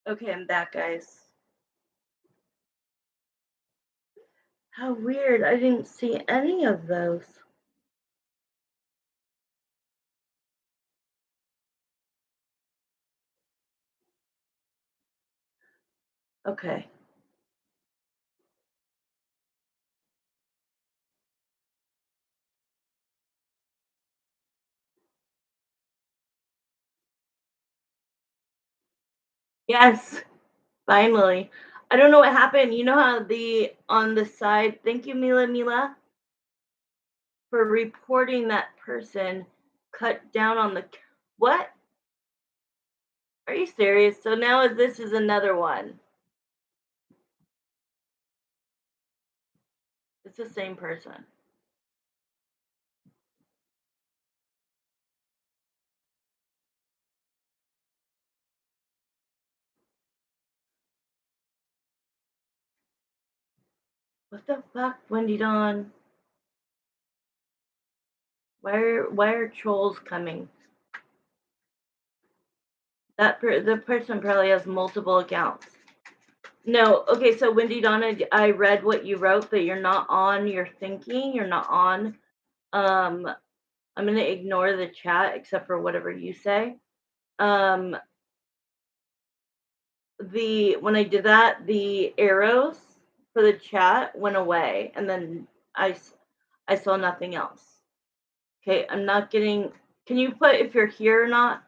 Okay, I'm back, guys. How weird. I didn't see any of those. Okay. Yes, finally. I don't know what happened. You know how the on the side, thank you, Mila, for reporting that person cut down on the what? Are you serious? So now this is another one. It's the same person. What the fuck, Wendy Dawn? Why are trolls coming? The person probably has multiple accounts. No, okay, so Wendy Donna, I read what you wrote, but you're not on your thinking. You're not on. Um, I'm gonna ignore the chat except for whatever you say. Um, the when I did that, the arrows for the chat went away, and then I saw nothing else. Okay, I'm not getting. Can you put if you're here or not?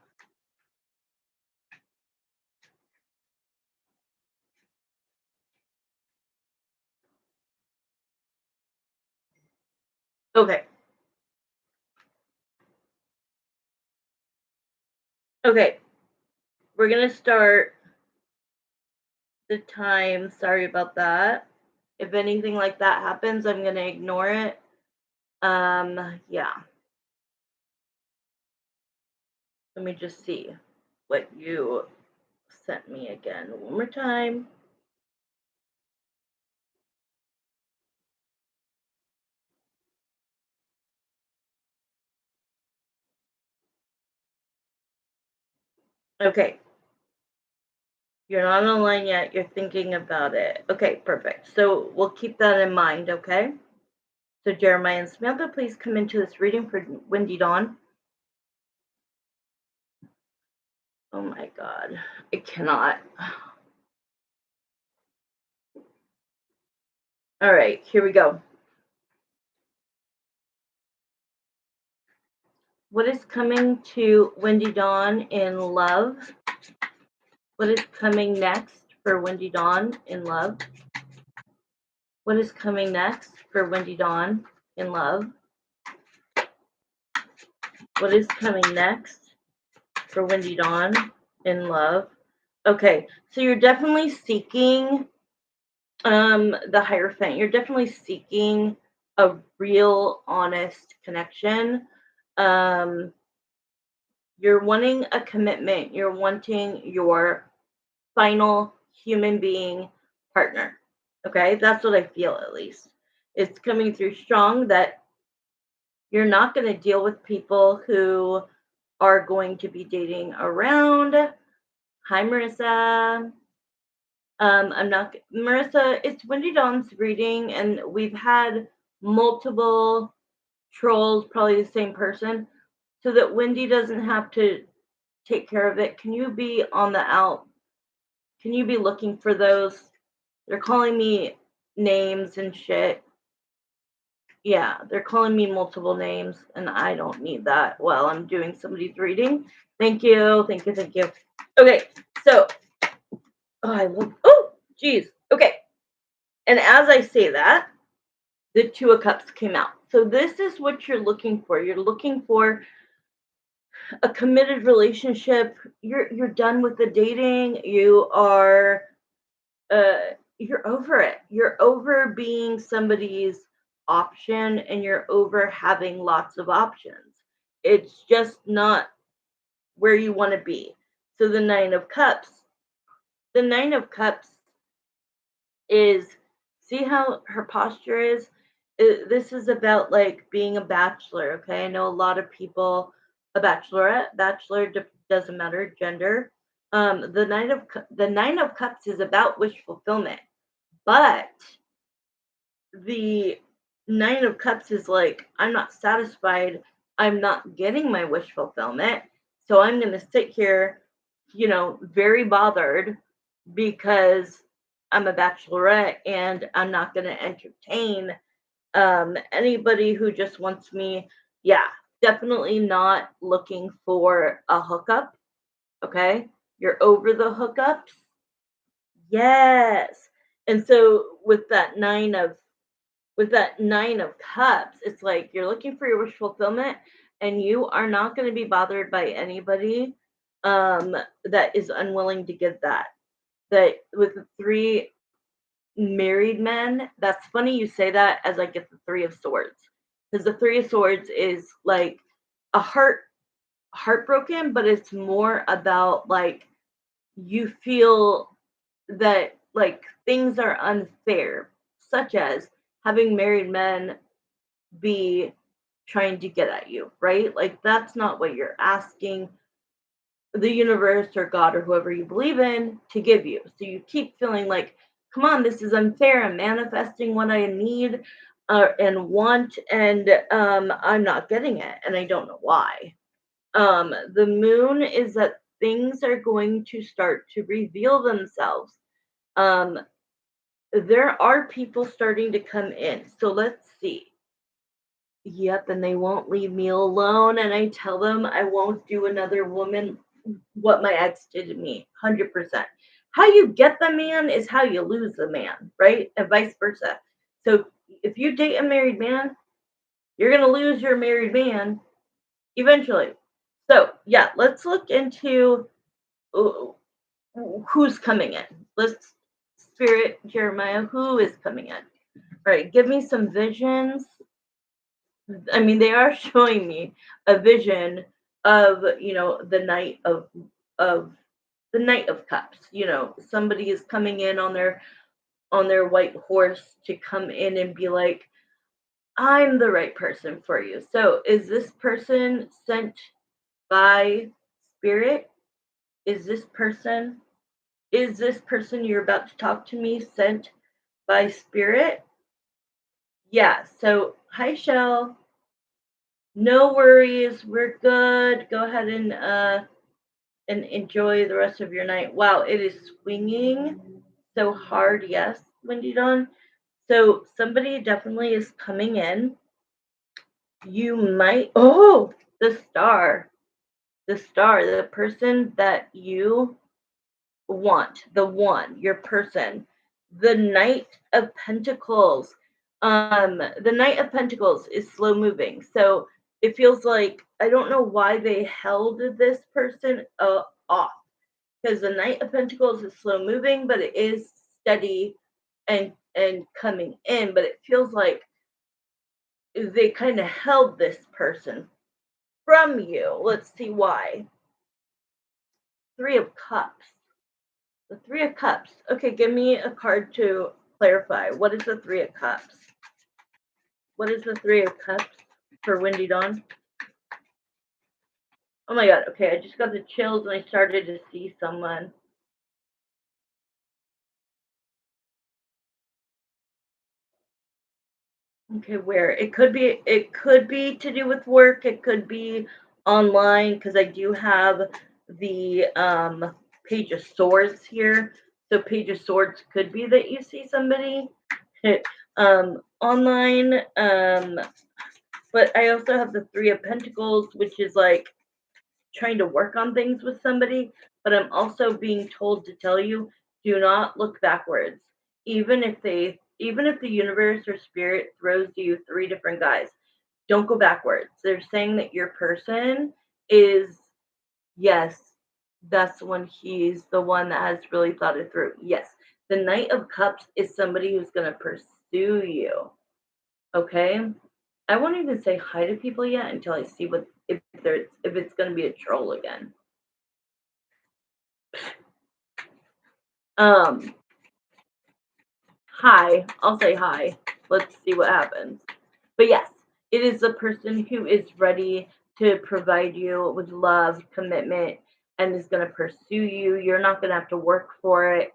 Okay. Okay. We're gonna start the time. Sorry about that. If anything like that happens, I'm gonna ignore it. Yeah. Let me just see what you sent me again one more time. Okay. You're not online yet. You're thinking about it. Okay, perfect. So we'll keep that in mind, okay? So Jeremiah and Samantha, please come into this reading for Wendy Dawn. Oh my God. I cannot. All right, here we go. What is coming to Wendy Dawn in love? What is coming next for Wendy Dawn in love? What is coming next for Wendy Dawn in love? What is coming next for Wendy Dawn in love? Okay, so you're definitely seeking the Hierophant. You're definitely seeking a real honest connection. Um you're wanting a commitment. You're wanting your final human being partner. Okay, that's what I feel at least. It's coming through strong that you're not going to deal with people who are going to be dating around. Hi, Marissa. I'm not, Marissa, it's Wendy Dawn's reading, and we've had multiple trolls, probably the same person, so that Wendy doesn't have to take care of it. Can you be on the out? Can you be looking for those? They're calling me names and shit. Yeah, they're calling me multiple names, and I don't need that while I'm doing somebody's reading. Thank you, thank you, thank you. Okay, so, I love, oh, geez. Okay, and as I say that, the Two of Cups came out. So this is what you're looking for. You're looking for a committed relationship. You're done with the dating. You're over it. You're over being somebody's option, and you're over having lots of options. It's just not where you want to be. So the 9 of Cups is, see how her posture is? This is about like being a bachelor, okay? I know a lot of people, a bachelorette, bachelor doesn't matter, gender. The Nine of Cups is about wish fulfillment, but the Nine of Cups is like, I'm not satisfied. I'm not getting my wish fulfillment. So I'm going to sit here, very bothered because I'm a bachelorette and I'm not going to entertain anybody who just wants me. Yeah, definitely not looking for a hookup. Okay. You're over the hookups. Yes. And so with that nine of cups, it's like you're looking for your wish fulfillment and you are not going to be bothered by anybody that is unwilling to give that. That with the three married men, that's funny you say that as I get the three of swords. Because the three of swords is like a heartbroken, but it's more about like you feel that like things are unfair, such as having married men be trying to get at you, right? Like that's not what you're asking the universe or God or whoever you believe in to give you. So you keep feeling like, come on, this is unfair. I'm manifesting what I need and want, and I'm not getting it, and I don't know why. The moon is that things are going to start to reveal themselves. Um, there are people starting to come in. So let's see. Yep, and they won't leave me alone. And I tell them I won't do another woman what my ex did to me. 100%. How you get the man is how you lose the man, right? And vice versa. So if you date a married man, you're going to lose your married man eventually. So, yeah, let's look into uh, who's coming in. Let's Spirit Jeremiah, who is coming in? All right, give me some visions. I mean, they are showing me a vision of, the of the Knight of Cups. Somebody is coming in on their white horse to come in and be like, I'm the right person for you. So, is this person sent by spirit? Is this person you're about to talk to me sent by spirit? Yeah. So, hi Shell. No worries. We're good. Go ahead and enjoy the rest of your night. Wow, it is swinging so hard. Yes, Wendy Dawn. So somebody definitely is coming in. You might, the star, the person that you want, the one, your person, the Knight of Pentacles. The Knight of Pentacles is slow moving. So it feels like I don't know why they held this person off, because the Knight of Pentacles is slow moving, but it is steady and coming in. But it feels like they kind of held this person from you. Let's see why. Three of Cups. The Three of Cups. Okay, give me a card to clarify. What is the Three of Cups? What is the Three of Cups for Windy Dawn? Oh my god, okay, I just got the chills and I started to see someone. Okay, where? It could be to do with work, it could be online, because I do have the Page of Swords here. So Page of Swords could be that you see somebody online. But I also have the Three of Pentacles, which is like trying to work on things with somebody, but I'm also being told to tell you, do not look backwards. Even if the universe or spirit throws you three different guys, don't go backwards. They're saying that your person is, yes, that's when he's the one that has really thought it through. Yes. The Knight of Cups is somebody who's going to pursue you. Okay? I won't even say hi to people yet until I see if it's going to be a troll again. Um, Hi. I'll say hi. Let's see what happens. But yes, it is the person who is ready to provide you with love, commitment, and is going to pursue you. You're not going to have to work for it.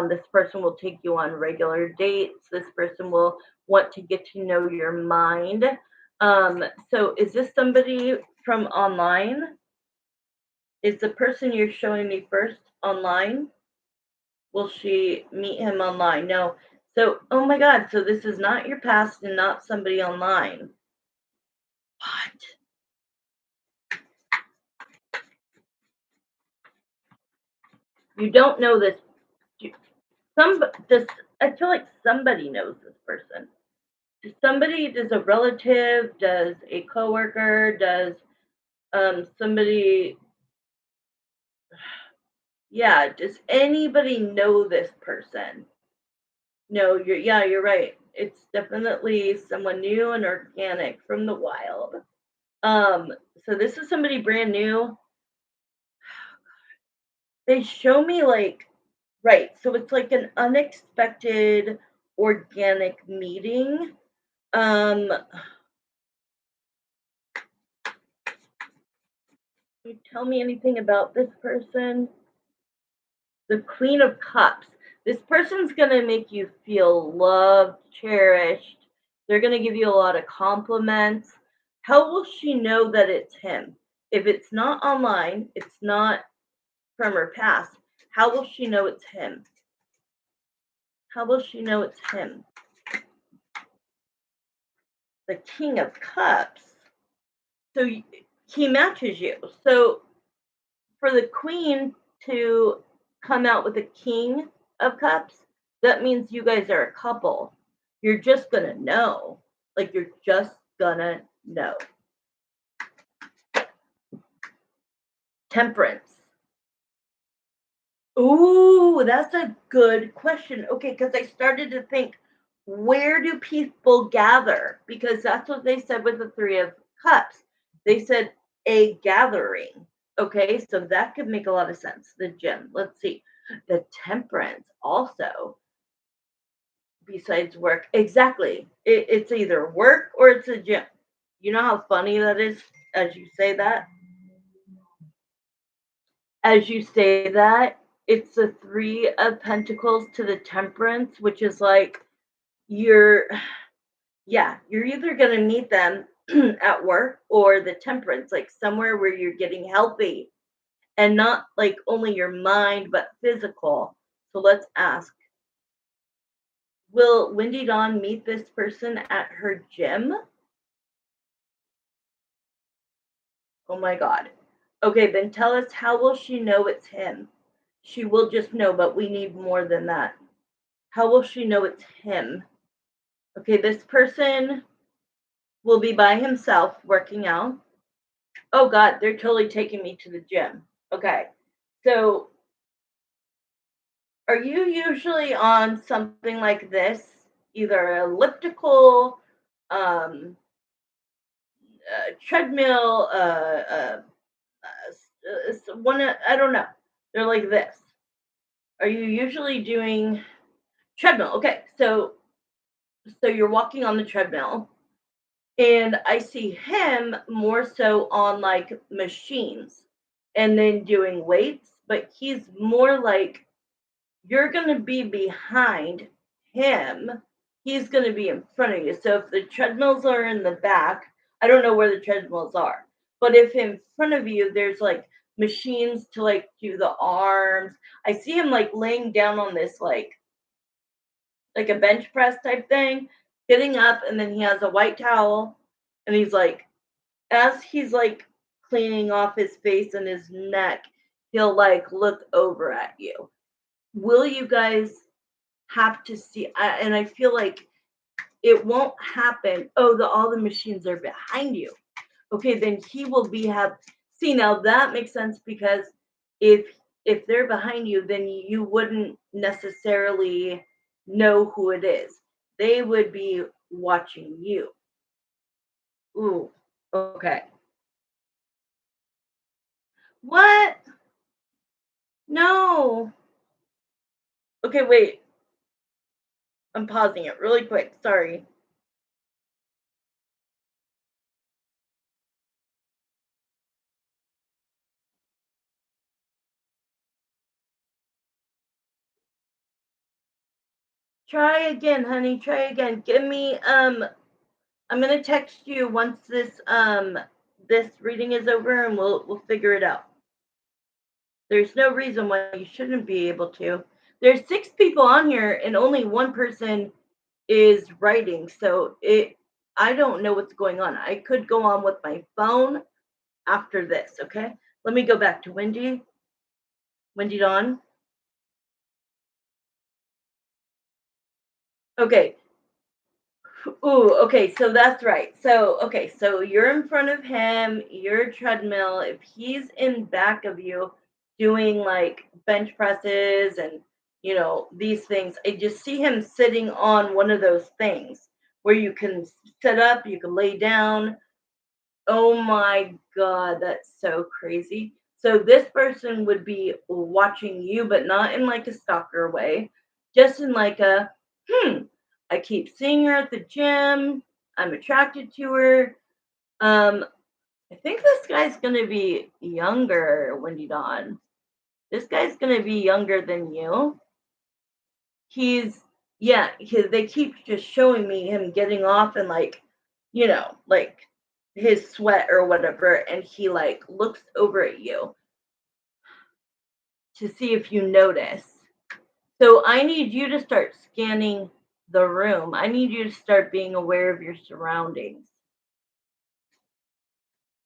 This person will take you on regular dates. This person will want to get to know your mind. So is this somebody from online? Is the person you're showing me first online? Will she meet him online? No. So, oh my God, so this is not your past and not somebody online. What? You don't know this. This, I feel like somebody knows this person. Does a relative, does a coworker, does somebody, yeah, does anybody know this person? No, you're right. It's definitely someone new and organic from the wild. Um, so this is somebody brand new. They show me like, right, so it's like an unexpected organic meeting. Can you tell me anything about this person? The Queen of Cups. This person's going to make you feel loved, cherished. They're going to give you a lot of compliments. How will she know that it's him? If it's not online, it's not from her past. How will she know it's him? How will she know it's him? The King of Cups. So he matches you. So for the Queen to come out with a King of Cups, that means you guys are a couple. You're just gonna know. Like you're just gonna know. Temperance. Ooh, that's a good question. Okay, because I started to think, where do people gather? Because that's what they said with the Three of Cups. They said a gathering. Okay, so that could make a lot of sense. The gym. Let's see. The temperance also, besides work. Exactly. It's either work or it's a gym. You know how funny that is as you say that? As you say that, it's the Three of Pentacles to the Temperance, which is like you're, yeah, you're either going to meet them at work or the Temperance, like somewhere where you're getting healthy and not like only your mind, but physical. So let's ask, will Wendy Dawn meet this person at her gym? Oh my God. Okay, then tell us, how will she know it's him? She will just know, but we need more than that. How will she know it's him? Okay, this person will be by himself working out. Oh God, they're totally taking me to the gym. Okay, so are you usually on something like this, either elliptical, um, treadmill, one? I don't know. They're like this. Are you usually doing treadmill? Okay, so you're walking on the treadmill, and I see him more so on like machines and then doing weights, but he's more like you're going to be behind him. He's going to be in front of you. So if the treadmills are in the back, I don't know where the treadmills are, but if in front of you there's like machines to like do the arms, I see him like laying down on this like a bench press type thing, getting up, and then he has a white towel, and he's like, as he's like cleaning off his face and his neck, he'll like look over at you. Will you guys have to see? And I feel like it won't happen. Oh, all the machines are behind you. Okay, then he will be have. See, now that makes sense because if if they're behind you, then you wouldn't necessarily know who it is. They would be watching you. Ooh, okay. What? No. Okay, wait. I'm pausing it really quick. Sorry. Try again, honey. Try again. Give me I'm gonna text you once this reading is over and we'll figure it out. There's no reason why you shouldn't be able to. There's 6 people on here and only one person is writing. So I don't know what's going on. I could go on with my phone after this, okay? Let me go back to Wendy. Wendy Dawn. Okay. Ooh, okay, so that's right. So, okay, so you're in front of him, you're a treadmill. If he's in back of you doing like bench presses and, these things, I just see him sitting on one of those things where you can sit up, you can lay down. Oh my God, that's so crazy. So this person would be watching you, but not in like a stalker way, just in like a, hmm, I keep seeing her at the gym. I'm attracted to her. Um, I think this guy's gonna be younger, Wendy Dawn. This guy's gonna be younger than you. He's yeah, they keep just showing me him getting off and like his sweat or whatever, and he like looks over at you to see if you notice. So I need you to start scanning the room. I need you to start being aware of your surroundings.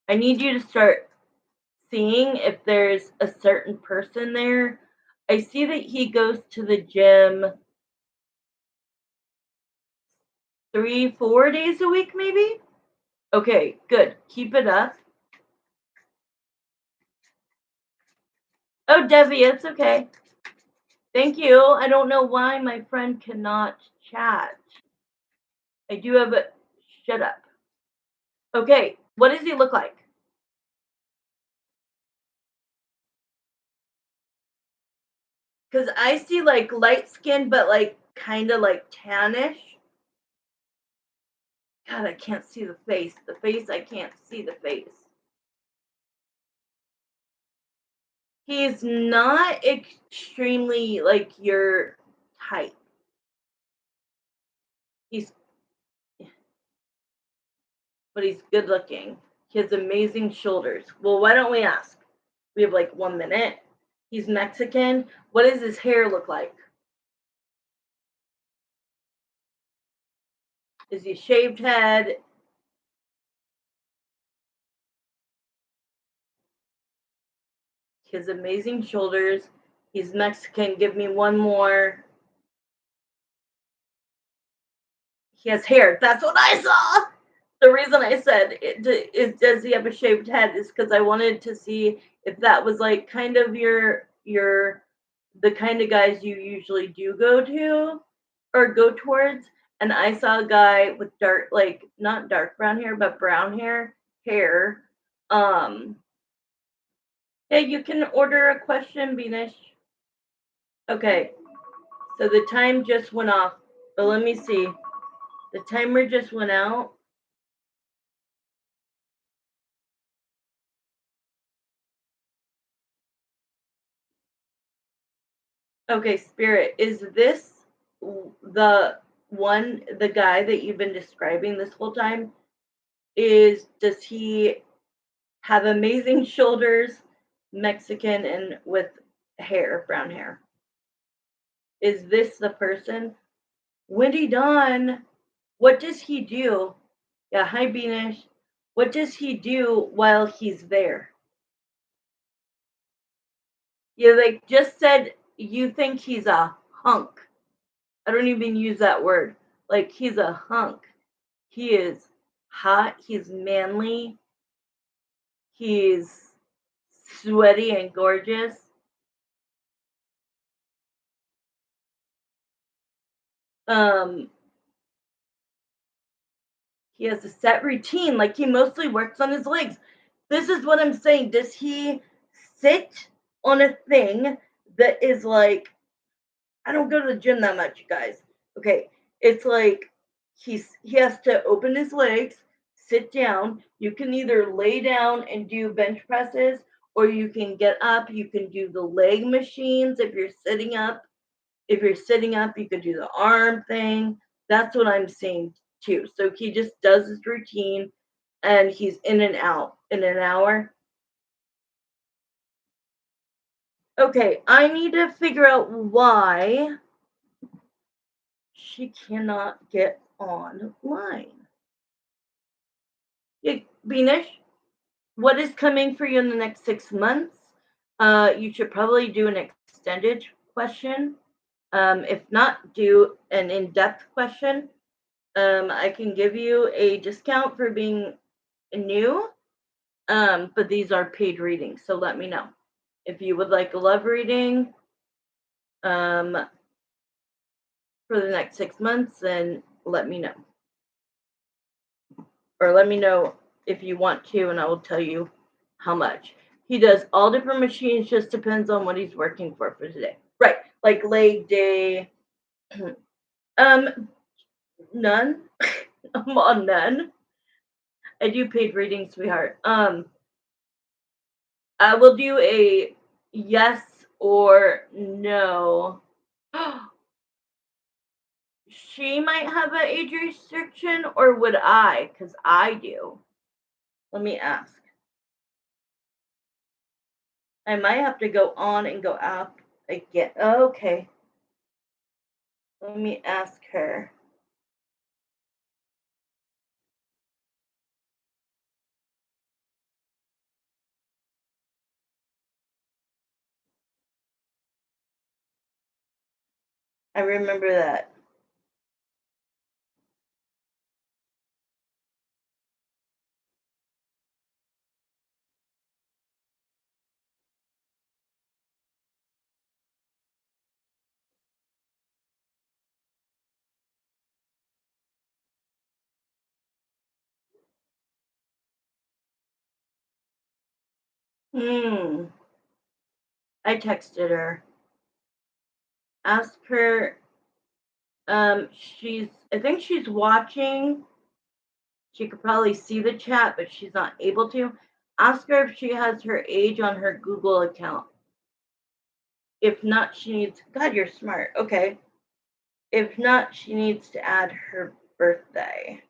I need you to start seeing if there's a certain person there. I see that he goes to the gym 3, 4 days a week, maybe. Okay, good. Keep it up. Oh, Debbie, it's okay. Thank you. I don't know why my friend cannot chat. I do have a shut up. Okay, what does he look like? Because I see like light skin, but like kind of like tannish. God, I can't see the face. The face, I can't see the face. He's not extremely like your type. He's, but he's good looking. He has amazing shoulders. Well, why don't we ask? We have like 1 minute. He's Mexican. What does his hair look like? Is he shaved head? He has amazing shoulders. He's Mexican. Give me one more. He has hair. That's what I saw. The reason I said is does he have a shaved head is because I wanted to see if that was like kind of your the kind of guys you usually do go to or go towards. And I saw a guy with dark, like not dark brown hair, but brown hair. Um, yeah, you can order a question, Beanish. Okay, so the time just went off, but let me see. The timer just went out. Okay, Spirit, is this the guy that you've been describing this whole time? Does he have amazing shoulders, Mexican, and with hair, brown hair? Is this the person? Wendy Dawn, what does he do? Yeah, hi Beanish. What does he do while he's there? You like just said you think he's a hunk. I don't even use that word. Like he's a hunk. He is hot, he's manly, he's sweaty and gorgeous. Um he has a set routine, like he mostly works on his legs. This is what I'm saying. Does he sit on a thing that is like I don't go to the gym that much, you guys. Okay, it's like he has to open his legs, sit down. You can either lay down and do bench presses, or you can get up. You can do the leg machines if you're sitting up. If you're sitting up, you could do the arm thing. That's what I'm seeing too. So he just does his routine and he's in and out in an hour. Okay, I need to figure out why she cannot get online. Yeah, Beanish, what is coming for you in the next 6 months? You should probably do an extended question. If not, do an in-depth question. I can give you a discount for being new, but these are paid readings, so let me know. If you would like a love reading um, for the next 6 months, then let me know. Or let me know if you want to, and I will tell you how much. He does all different machines, just depends on what he's working for today. Right, like leg day. None. I'm on none. I do paid readings, sweetheart. I will do a yes or no. She might have an age restriction, or would I? Because I do. Let me ask. I might have to go on and go out again. Okay. Let me ask her. I remember that. Hmm. I texted her. Ask her. I think she's watching. She could probably see the chat, but she's not able to. Ask her if she has her age on her Google account. If not, she needs. God, you're smart. Okay. If not, she needs to add her birthday.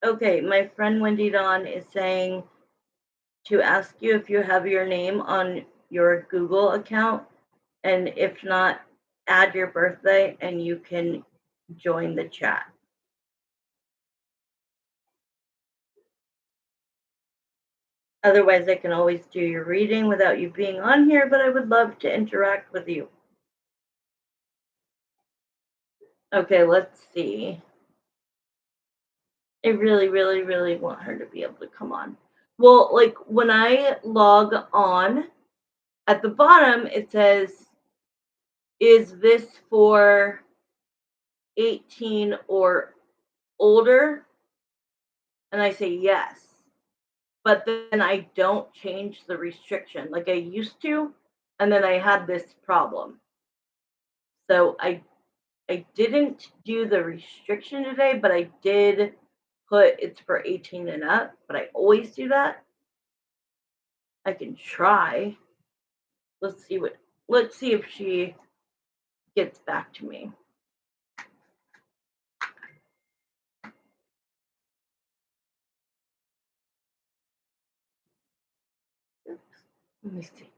Okay, my friend Wendy Dawn is saying to ask you if you have your name on your Google account, and if not, add your birthday and you can join the chat. Otherwise, I can always do your reading without you being on here, but I would love to interact with you. Okay, let's see. I really, really, really want her to be able to come on. Well, like when I log on, at the bottom it says, is this for 18 or older? And I say yes. But then I don't change the restriction like I used to. And then I had this problem. So I didn't do the restriction today, but I did put it's for 18 and up, but I always do that. I can try. Let's see if she gets back to me. Let me see.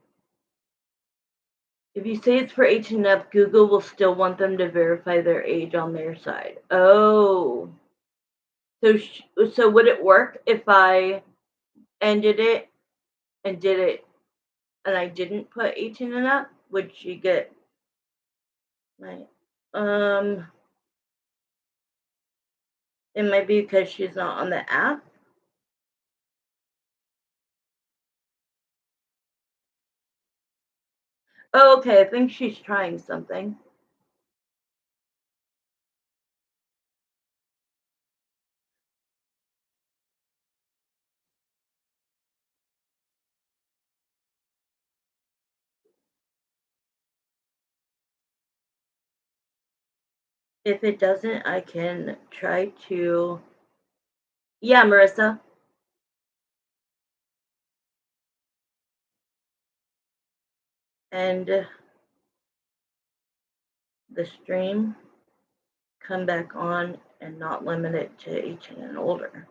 If you say it's for 18 and up, Google will still want them to verify their age on their side. Oh. So would it work if I ended it and did it and I didn't put 18 and up? Would she get my it might be because she's not on the app. Oh, okay, I think she's trying something. If it doesn't, I can try to. Yeah, Marissa. And the stream, come back on and not limit it to 18 and older.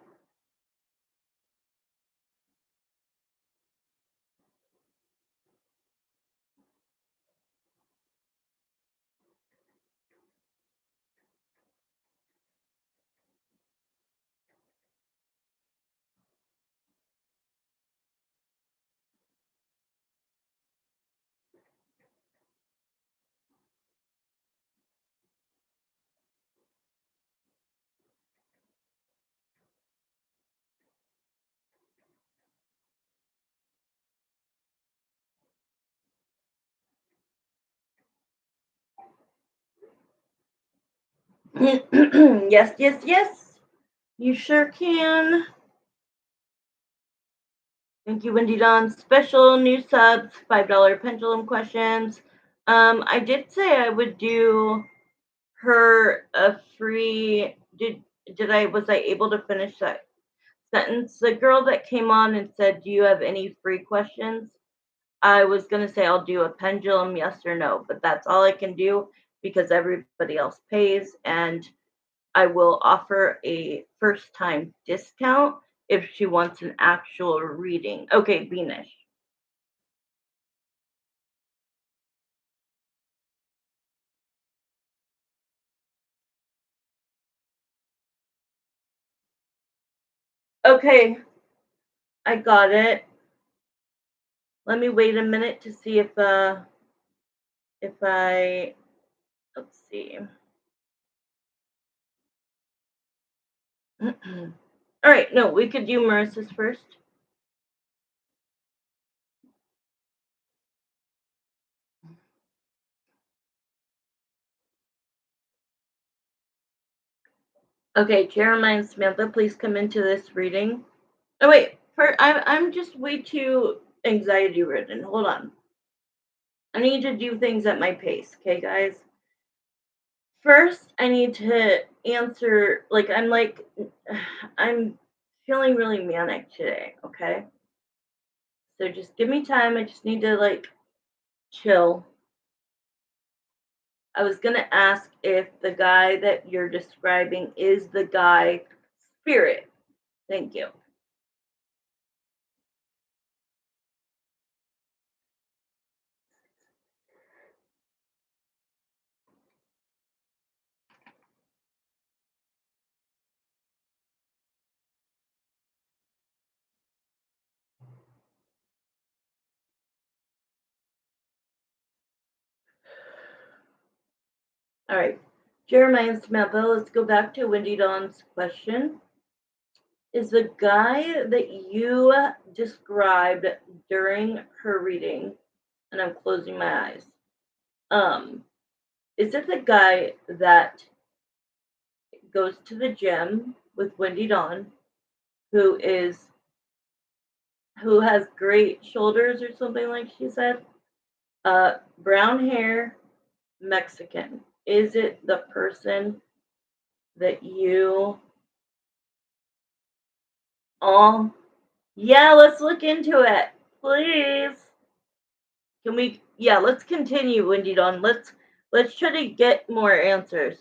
Yes, yes, yes. You sure can. Thank you, Wendy Dawn. Special new subs, $5 pendulum questions. I did say I would do her a free. Was I able to finish that sentence? The girl that came on and said, "Do you have any free questions?" I was gonna say I'll do a pendulum, yes or no, but that's all I can do because everybody else pays, and I will offer a first time discount if she wants an actual reading. Okay, Beanish. Okay, I got it. Let me wait a minute to see if I let's see. All right, no, we could do Marissa's first. Okay, Jeremiah and Samantha, please come into this reading. Oh wait, I'm just way too anxiety ridden. Hold on. I need to do things at my pace, okay, guys? First, I need to answer I'm feeling really manic today, okay? So just give me time. I just need to chill. I was gonna ask if the guy that you're describing is the guy spirit. Thank you. All right. Jeremiah and Samantha, let's go back to Wendy Dawn's question. Is the guy that you described during her reading, and I'm closing my eyes, is it the guy that goes to the gym with Wendy Dawn, who has great shoulders or something like she said? Brown hair, Mexican. Is it the person that you all? Yeah, let's look into it, please. Can we? Yeah, let's continue, Wendy Dawn. Let's try to get more answers,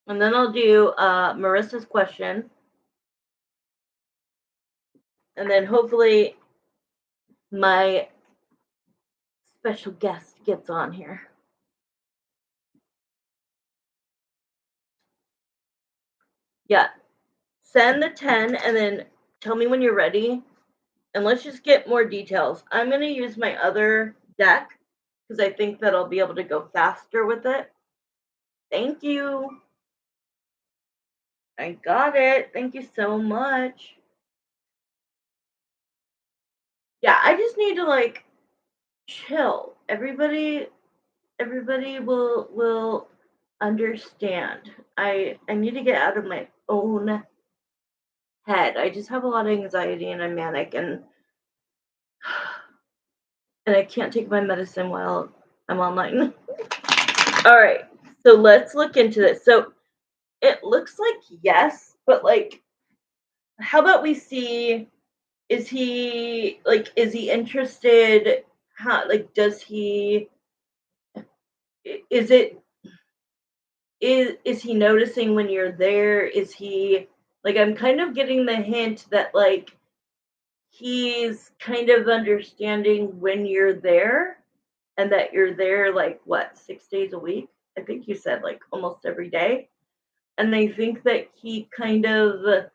and then I'll do Marissa's question, and then hopefully my special guest gets on here. Yeah, send the 10 and then tell me when you're ready, and let's just get more details. I'm going to use my other deck because I think that I'll be able to go faster with it. Thank you. I got it. Thank you so much. Yeah, I just need to chill. Everybody will understand. I need to get out of my own head. I just have a lot of anxiety and I'm manic and I can't take my medicine while I'm online. All right. So let's look into this. So it looks like yes, but how about we see is he interested how, like, does he, is it, is he noticing when you're there? Is he, like, I'm kind of getting the hint that, like, he's kind of understanding when you're there and that you're there, like, what, 6 days a week? I think you said, like, almost every day. And I think that he kind of,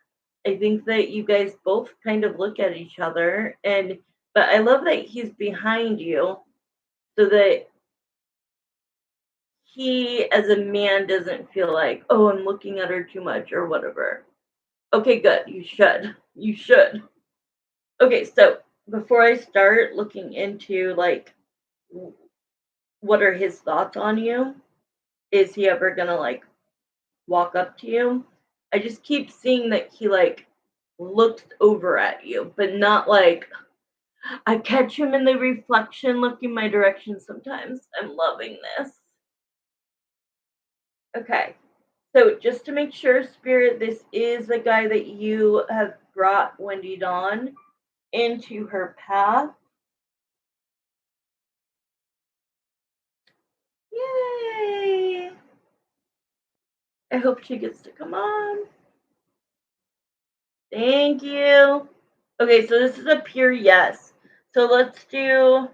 I think that you guys both kind of look at each other, and but I love that he's behind you so that he as a man doesn't feel like, "Oh, I'm looking at her too much," or whatever. Okay, good. You should. You should. Okay, so before I start looking into, like, w- what are his thoughts on you? Is he ever gonna, like, walk up to you? I just keep seeing that he, like, looks over at you, but not like, I catch him in the reflection looking my direction sometimes. I'm loving this. Okay. So just to make sure, Spirit, this is the guy that you have brought Wendy Dawn into her path. Yay! I hope she gets to come on. Thank you. Okay, so this is a pure yes. So let's do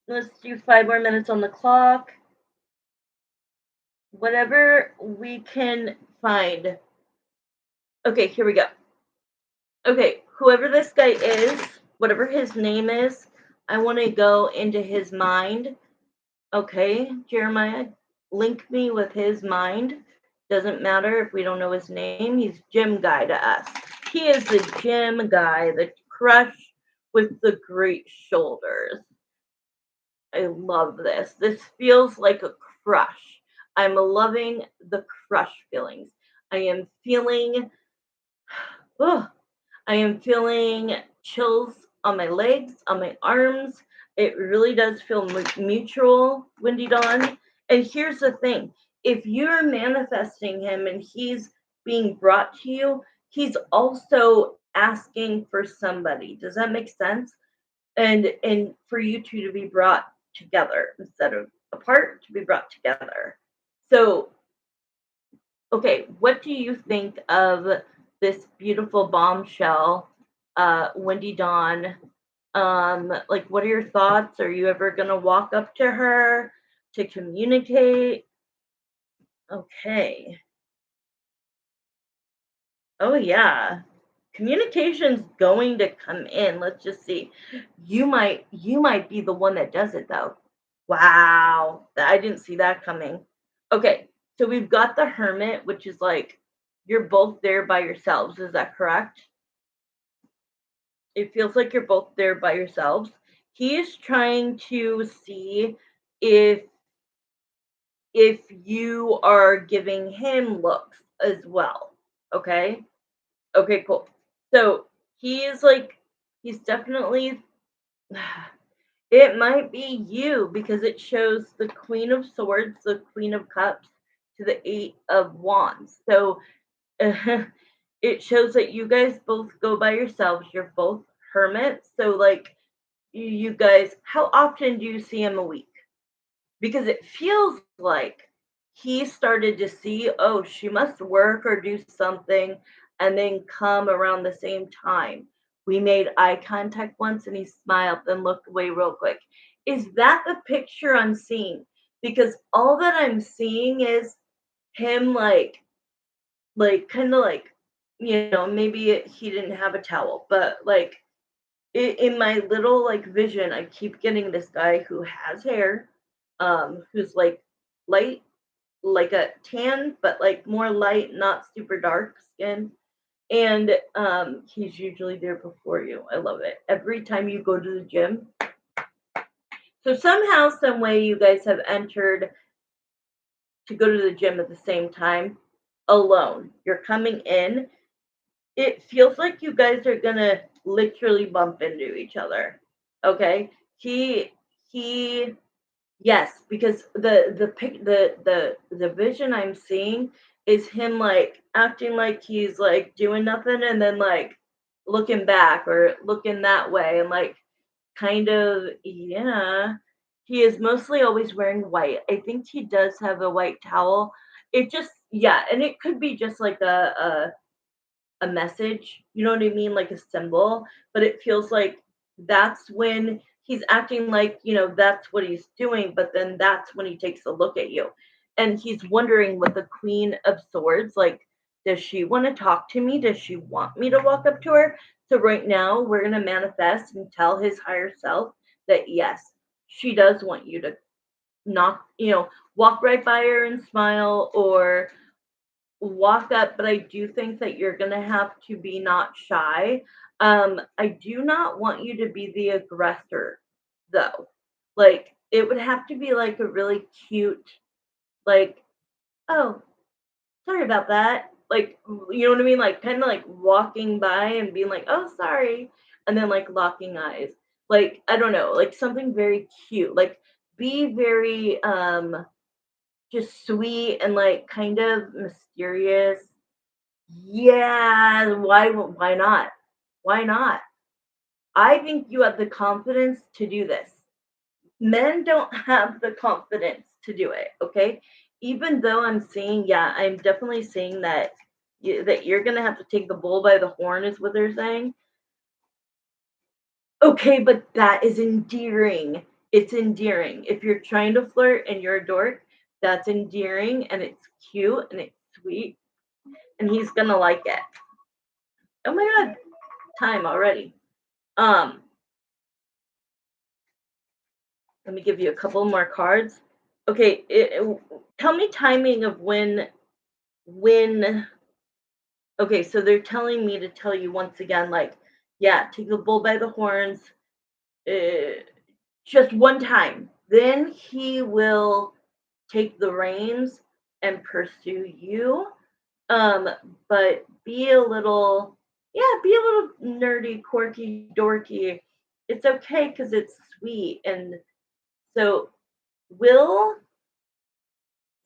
5 more minutes on the clock. Whatever we can find. Okay, here we go. Okay, whoever this guy is, whatever his name is, I want to go into his mind. Okay, Jeremiah, link me with his mind. Doesn't matter if we don't know his name. He's gym guy to us. He is the gym guy, the crush with the great shoulders. I love this. This feels like a crush. I'm loving the crush feelings. I am feeling, oh, I am feeling chills on my legs, on my arms. It really does feel mutual, Windy Dawn. And here's the thing, if you're manifesting him and he's being brought to you, he's also asking for somebody. Does that make sense? And for you two to be brought together instead of apart, to be brought together. So, okay, what do you think of this beautiful bombshell, Wendy Dawn? Like, what are your thoughts? Are you ever gonna walk up to her to communicate? Okay. Oh yeah. Communication's going to come in. Let's just see. You might be the one that does it though. Wow. I didn't see that coming. Okay. So we've got the hermit, which is like you're both there by yourselves. Is that correct? It feels like you're both there by yourselves. He is trying to see if you are giving him looks as well. Okay? Okay, cool. So he is like, he's definitely, it might be you because it shows the Queen of Swords, the Queen of Cups to the Eight of Wands. So it shows that you guys both go by yourselves. You're both hermits. So, like, you guys, how often do you see him a week? Because it feels like he started to see, oh, she must work or do something and then come around the same time. We made eye contact once and he smiled and looked away real quick. Is that the picture I'm seeing? Because all that I'm seeing is him, like kind of like, maybe he didn't have a towel, but like in my little like vision, I keep getting this guy who has hair, who's like light, like a tan, but like more light, not super dark skin. And he's usually there before you. I love it. Every time you go to the gym. So somehow, some way, you guys have entered to go to the gym at the same time alone. You're coming in. It feels like you guys are gonna literally bump into each other. Okay? He Yes, because the vision I'm seeing is him like acting like he's like doing nothing and then like looking back or looking that way and like kind of, yeah. He is mostly always wearing white. I think he does have a white towel. It just, yeah, and it could be just like a message, you know what I mean? Like a symbol, but it feels like that's when he's acting like, that's what he's doing, but then that's when he takes a look at you. And he's wondering with the Queen of Swords, like, does she want to talk to me? Does she want me to walk up to her? So right now we're going to manifest and tell his higher self that yes, she does want you to knock, walk right by her and smile or walk up, but I do think that you're gonna have to be not shy. I do not want you to be the aggressor, though. Like, it would have to be like a really cute, like, oh, sorry about that. Like, you know what I mean? Like, kind of like walking by and being like, oh, sorry. And then like locking eyes. Like, I don't know, like something very cute. Like, be very just sweet and like kind of mysterious. Yeah, why not? Why not? I think you have the confidence to do this. Men don't have the confidence to do it, okay? Even though I'm seeing, yeah, I'm definitely seeing that that you're gonna have to take the bull by the horn, is what they're saying. Okay, but that is endearing. It's endearing. If you're trying to flirt and you're a dork, that's endearing and it's cute and it's sweet and he's gonna like it. Oh my god, time already. Um, Let me give you a couple more cards. Okay, tell me timing of when. Okay, so they're telling me to tell you once again, like, yeah, take the bull by the horns, uh, just one time. Then he will take the reins and pursue you. Um, but be a little, yeah, be a little nerdy, quirky, dorky. It's okay because it's sweet. And so, will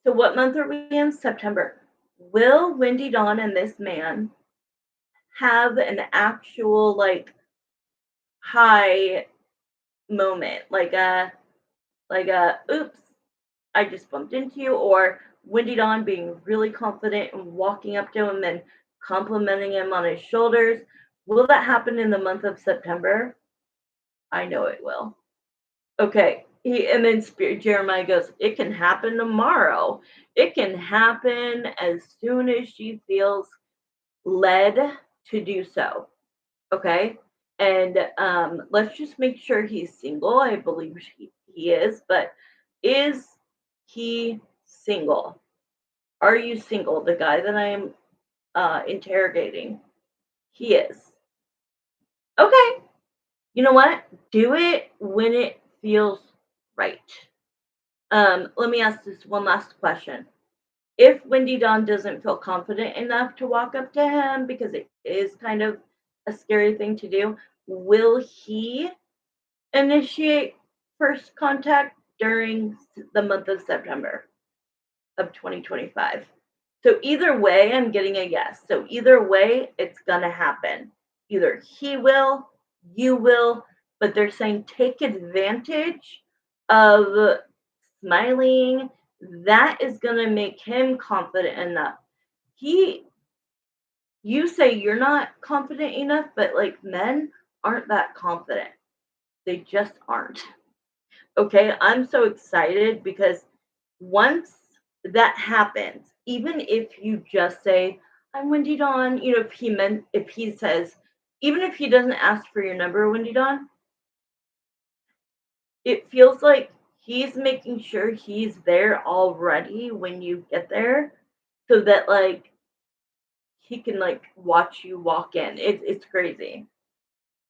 So what month are we in? September. Will Windy Dawn and this man have an actual like high moment? Like a oops, I just bumped into you, or Windy Dawn being really confident and walking up to him and complimenting him on his shoulders. Will that happen in the month of September? I know it will. Okay. And then Spirit Jeremiah goes, it can happen tomorrow. It can happen as soon as she feels led to do so. Okay. And let's just make sure he's single. I believe he is, but is he single? Are you single? The guy that I am interrogating, he is. Okay. You know what? Do it when it feels right. Let me ask this one last question. If Windy Dawn doesn't feel confident enough to walk up to him because it is kind of a scary thing to do, will he initiate first contact during the month of September of 2025? So either way, I'm getting a yes. So either way, it's going to happen. Either he will, you will, but they're saying take advantage of smiling. That is going to make him confident enough. He, you say you're not confident enough, but like men aren't that confident. They just aren't. Okay, I'm so excited because once that happens, even if you just say, I'm Wendy Dawn, if he says, even if he doesn't ask for your number, Wendy Dawn, it feels like he's making sure he's there already when you get there so that like he can like watch you walk in. It's crazy.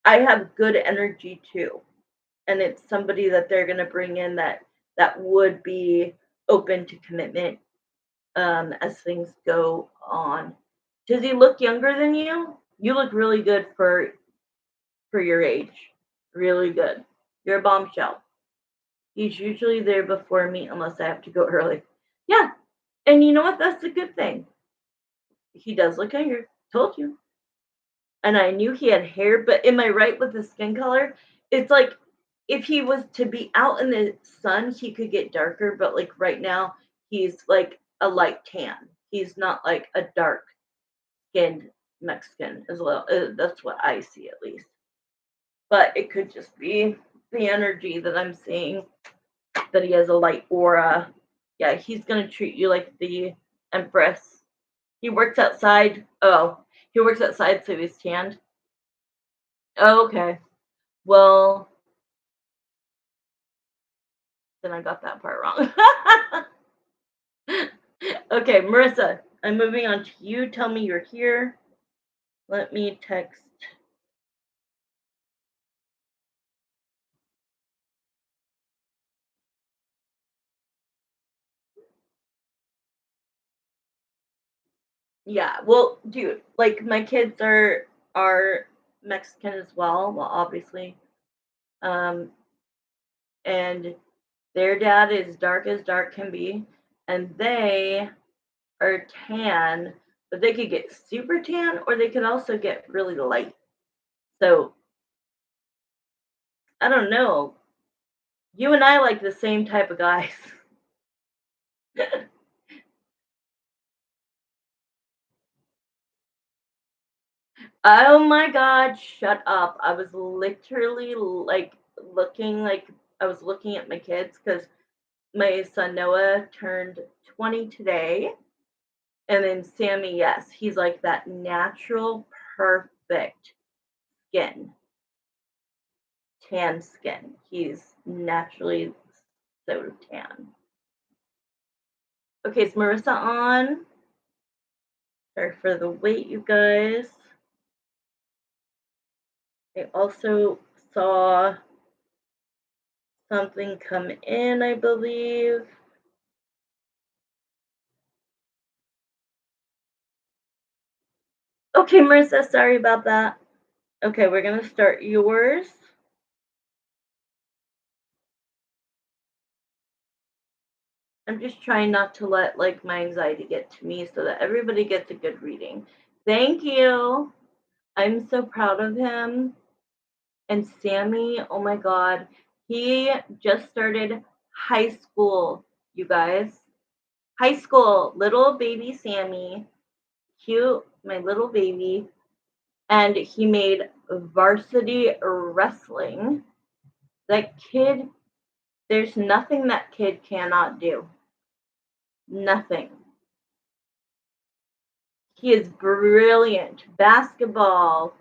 I have good energy too. And it's somebody that they're gonna bring in that would be open to commitment as things go on. Does he look younger than you? You look really good for your age. Really good. You're a bombshell. He's usually there before me unless I have to go early. Yeah. And you know what? That's a good thing. He does look younger. Told you. and I knew he had hair, but am I right with the skin color? It's like if he was to be out in the sun, he could get darker, but like right now, he's like a light tan. He's not like a dark skinned Mexican as well. That's what I see at least. But it could just be the energy that I'm seeing that he has a light aura. Yeah, he's gonna treat you like the Empress. He works outside. Oh, he works outside, so he's tanned. Oh, okay. Well, then I got that part wrong. Okay, Marissa, I'm moving on to you. Tell me you're here. Let me text. Yeah, well, dude, like my kids are Mexican as well, obviously. Um, and their dad is dark as dark can be, and they are tan, but they could get super tan or they could also get really light. So I don't know. You and I like the same type of guys. Oh my god, shut up. I was literally like looking like I was looking at my kids because my son Noah turned 20 today. And then Sammy, yes, he's like that natural, perfect skin, tan skin. He's naturally so tan. Okay, is Marissa on? Sorry for the wait, you guys. I also saw something come in, I believe. Okay, Marissa, sorry about that. Okay, we're gonna start yours. I'm just trying not to let like my anxiety get to me so that everybody gets a good reading. Thank you. I'm so proud of him. And Sammy, oh my God, he just started high school, you guys. High school, little baby Sammy, cute, my little baby. And he made varsity wrestling. That kid, there's nothing that kid cannot do. Nothing. He is brilliant. Basketball,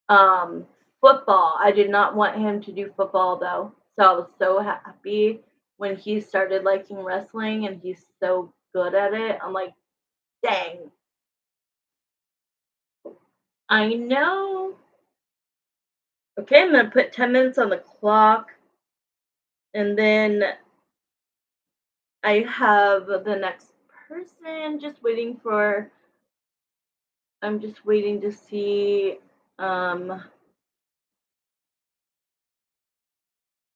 um, football. I did not want him to do football though. So I was so happy when he started liking wrestling and he's so good at it. I'm like, dang, I know. Okay, I'm gonna put 10 minutes on the clock and then I have the next person just waiting for, I'm just waiting to see. Um,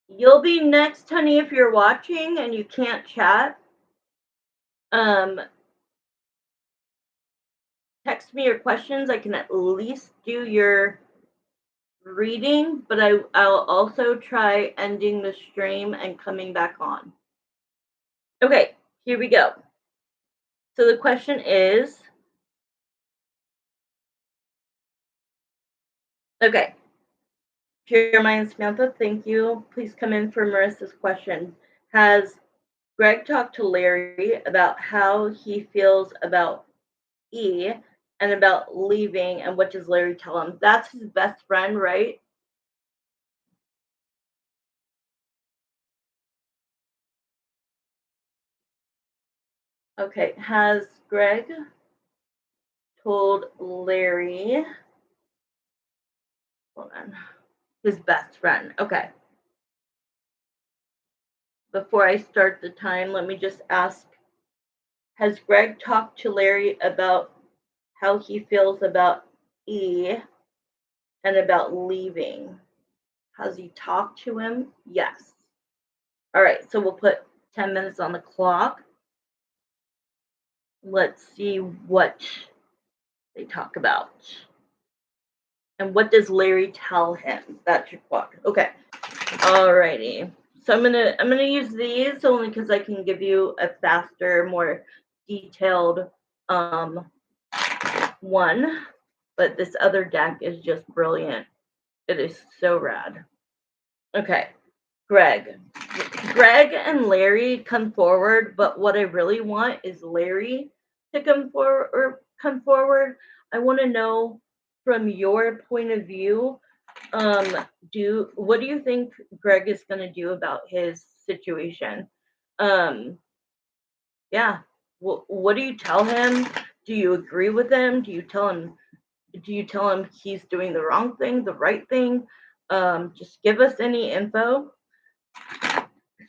you'll be next, honey, if you're watching and you can't chat. Um, text me your questions. I can at least do your reading, but I'll also try ending the stream and coming back on. Okay, here we go. So the question is, okay, Jeremiah and Samantha, thank you. Please come in for Marissa's question. Has Greg talked to Larry about how he feels about E and about leaving, and what does Larry tell him? That's his best friend, right? Okay, has Greg told Larry, hold on, his best friend? Okay. Before I start the time, let me just ask, has Greg talked to Larry about how he feels about E and about leaving? Has he talked to him? Yes. All right, so we'll put 10 minutes on the clock. Let's see what they talk about. And what does Larry tell him? That's your quad. Okay. Alrighty. So I'm gonna use these only because I can give you a faster, more detailed one. But this other deck is just brilliant. It is so rad. Okay. Greg. Greg and Larry come forward, but what I really want is Larry to come forward. I want to know from your point of view, what do you think Greg is going to do about his situation? Um, yeah. What do you tell him? Do you agree with him? Do you tell him he's doing the wrong thing, the right thing? Just give us any info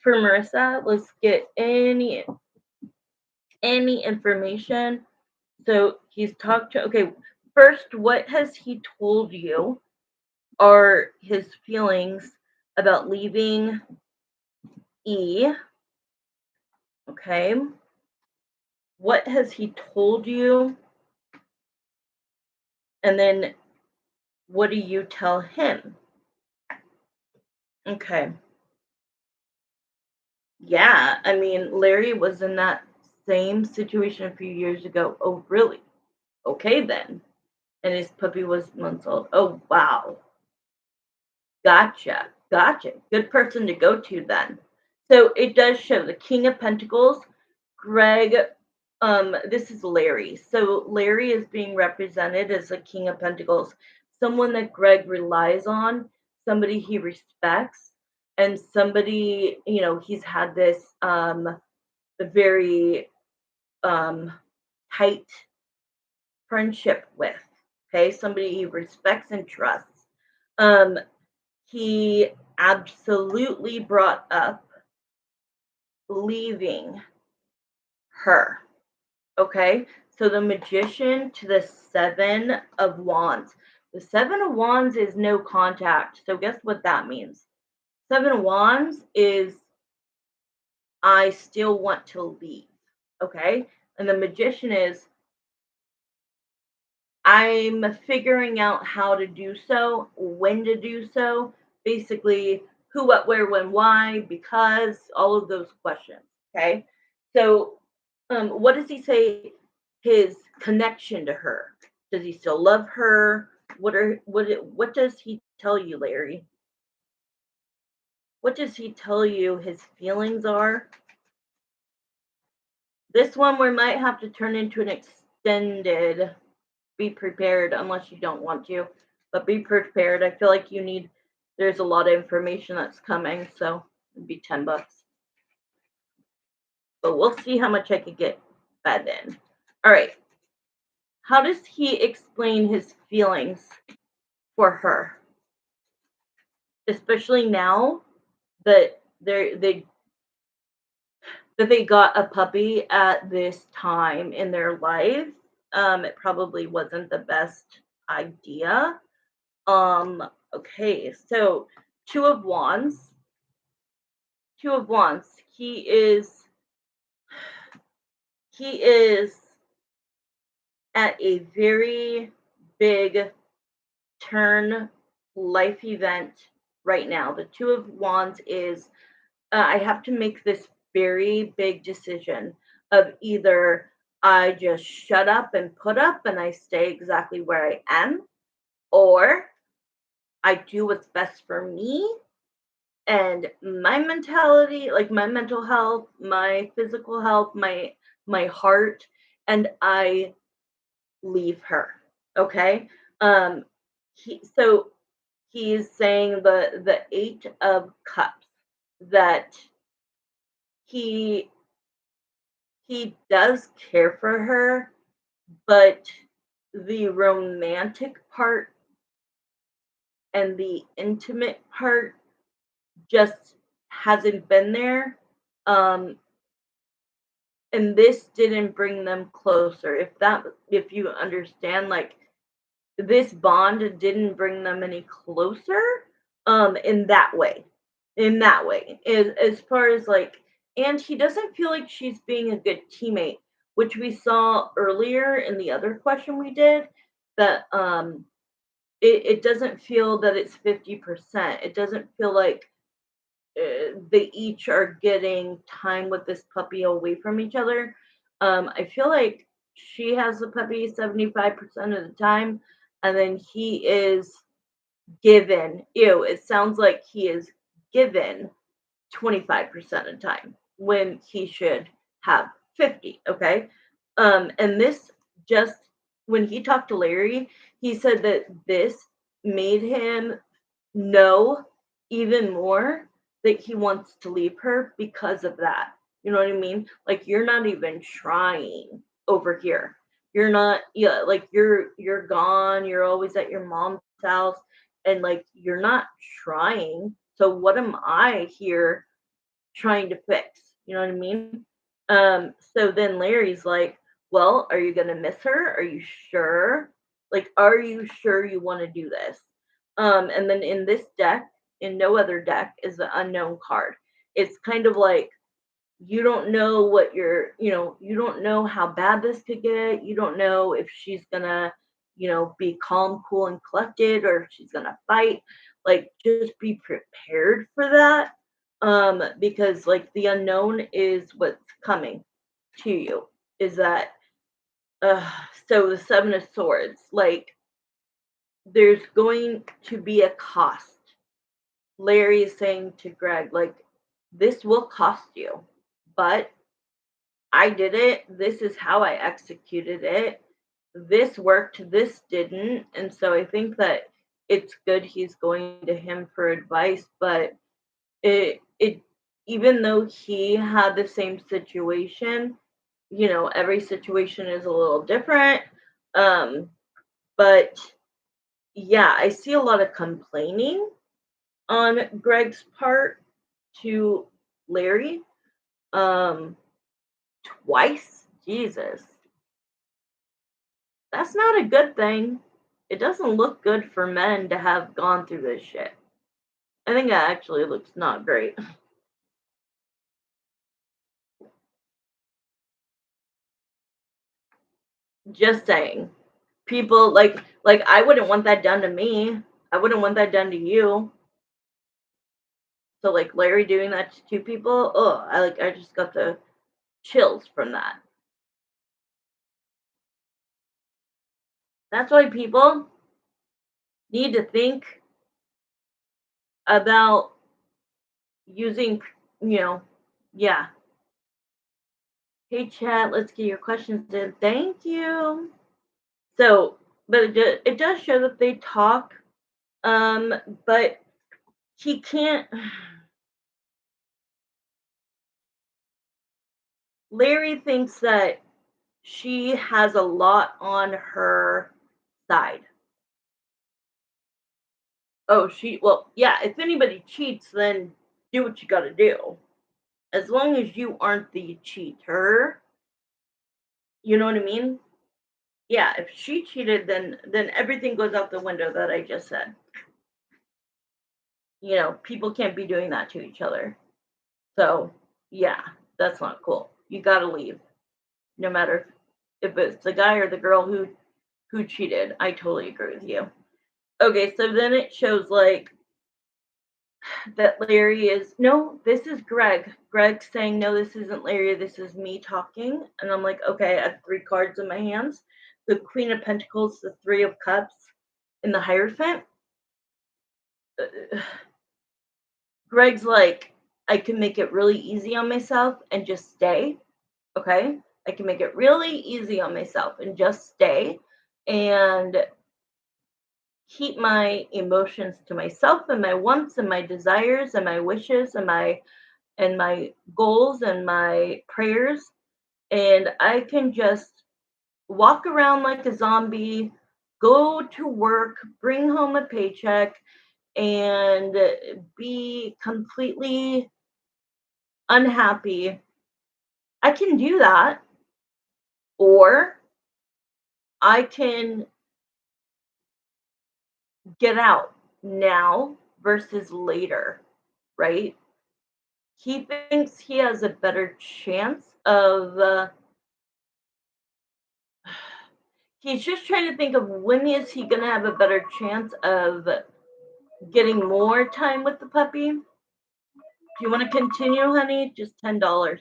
for Marissa. Let's get any information. So he's talked to. Okay, first, what has he told you are his feelings about leaving E? Okay, what has he told you? And then what do you tell him? Okay. Yeah, I mean, Larry was in that same situation a few years ago. Oh, really? Okay, then. And his puppy was months old. Oh, wow. Gotcha. Gotcha. Good person to go to then. So it does show the King of Pentacles, Greg. This is Larry. So Larry is being represented as a King of Pentacles, someone that Greg relies on, somebody he respects, and somebody, he's had this very tight friendship with. Okay, somebody he respects and trusts. Um, he absolutely brought up leaving her. Okay, so the Magician to the Seven of Wands. The Seven of Wands is no contact. So guess what that means? Seven of Wands is I still want to leave. Okay, and the Magician is I'm figuring out how to do so, when to do so, basically who, what, where, when, why, because, all of those questions. Okay. So, what does he say his connection to her? Does he still love her? What does he tell you, Larry? What does he tell you his feelings are? This one we might have to turn into an extended. Be prepared unless you don't want to, but be prepared. I feel like there's a lot of information that's coming, so it'd be $10. But we'll see how much I could get fed in. All right. How does he explain his feelings for her? Especially now that they got a puppy at this time in their life. It probably wasn't the best idea. Okay, so Two of Wands. Two of Wands. He is at a very big turn life event right now. The Two of Wands is I have to make this very big decision of either I just shut up and put up and I stay exactly where I am, or I do what's best for me and my mentality, like my mental health, my physical health, my heart, and I leave her. Okay. Um so he's saying the 8 of Cups, that he he does care for her, but the romantic part and the intimate part just hasn't been there. Um, and this didn't bring them closer. If you understand, like this bond didn't bring them any closer. In that way, as far as like, and he doesn't feel like she's being a good teammate, which we saw earlier in the other question we did. That it doesn't feel that it's 50%. It doesn't feel like they each are getting time with this puppy away from each other. I feel like she has the puppy 75% of the time, and then he is given. Ew, it sounds like he is given 25% of the time when he should have 50. Okay. And this just when he talked to Larry, he said that this made him know even more that he wants to leave her because of that. You know what I mean? Like you're not even trying over here. You're not, yeah, like you're gone, you're always at your mom's house, and like you're not trying. So what am I here trying to fix? You know what I mean? So then Larry's like, well, are you gonna miss her? Are you sure? Like, are you sure you want to do this? And then in this deck, in no other deck, is the unknown card. It's kind of like you don't know what you don't know how bad this could get. You don't know if she's gonna, be calm, cool, and collected, or if she's gonna fight. Like, just be prepared for that. Because like the unknown is what's coming to you. Is that uh so the Seven of Swords, like there's going to be a cost. Larry is saying to Greg, like, this will cost you, but I did it. This is how I executed it. This worked, this didn't. And so I think that it's good he's going to him for advice, but it even though he had the same situation, every situation is a little different. Um, but yeah, I see a lot of complaining on Greg's part to Larry. Um, Twice? Jesus. That's not a good thing. It doesn't look good for men to have gone through this shit. I think that actually looks not great. Just saying. People like I wouldn't want that done to me. I wouldn't want that done to you. So like Larry doing that to two people, oh, I just got the chills from that. That's why people need to think about using, you know, yeah. Hey chat, let's get your questions in. Thank you. So, but it does show that they talk. Um, but he can't. Larry thinks that she has a lot on her side. Oh, well, yeah, if anybody cheats, then do what you gotta do. As long as you aren't the cheater, you know what I mean? Yeah, if she cheated, then everything goes out the window that I just said. People can't be doing that to each other. So, yeah, that's not cool. You gotta leave, no matter if it's the guy or the girl who cheated. I totally agree with you. Okay, so then it shows like that Larry is no, this is Greg. Greg saying no, this isn't Larry, this is me talking. And I'm like, okay, I have three cards in my hands. The Queen of Pentacles, the Three of Cups, and the Hierophant. Greg's like, I can make it really easy on myself and just stay. Okay. I can make it really easy on myself and just stay and keep my emotions to myself and my wants and my desires and my wishes and my goals and my prayers, and I can just walk around like a zombie, go to work, bring home a paycheck, and be completely unhappy. I can do that, or I can get out now versus later, right? He thinks he has a better chance of He's just trying to think of when is he gonna have a better chance of getting more time with the puppy. Do you want to continue, honey? Just $10.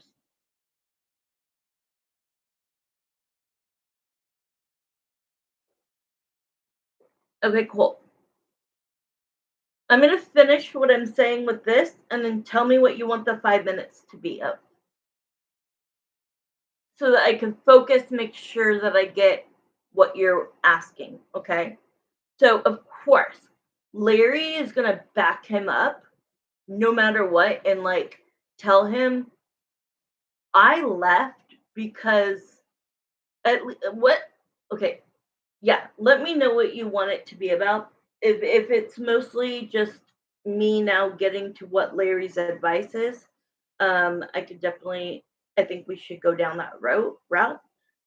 Okay, cool. I'm gonna finish what I'm saying with this, and then tell me what you want the 5 minutes to be of, so that I can focus, make sure that I get what you're asking. Okay. So of course, Larry is gonna back him up no matter what, and like tell him I left because what? Okay, yeah. Let me know what you want it to be about. If it's mostly just me now getting to what Larry's advice is, I could definitely. I think we should go down that route.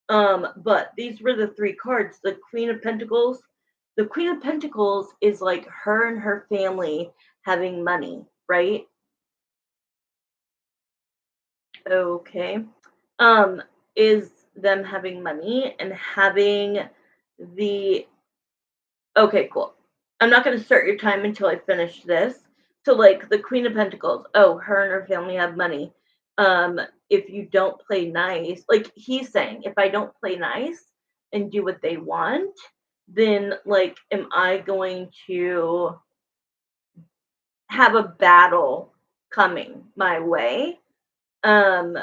But these were the three cards. The Queen of Pentacles. The Queen of Pentacles is like her and her family having money, right? Okay. Is them having money and having the okay, cool. I'm not gonna start your time until I finish this. So like the Queen of Pentacles, oh, her and her family have money. If you don't play nice, like he's saying, if I don't play nice and do what they want, then like am I going to have a battle coming my way? Um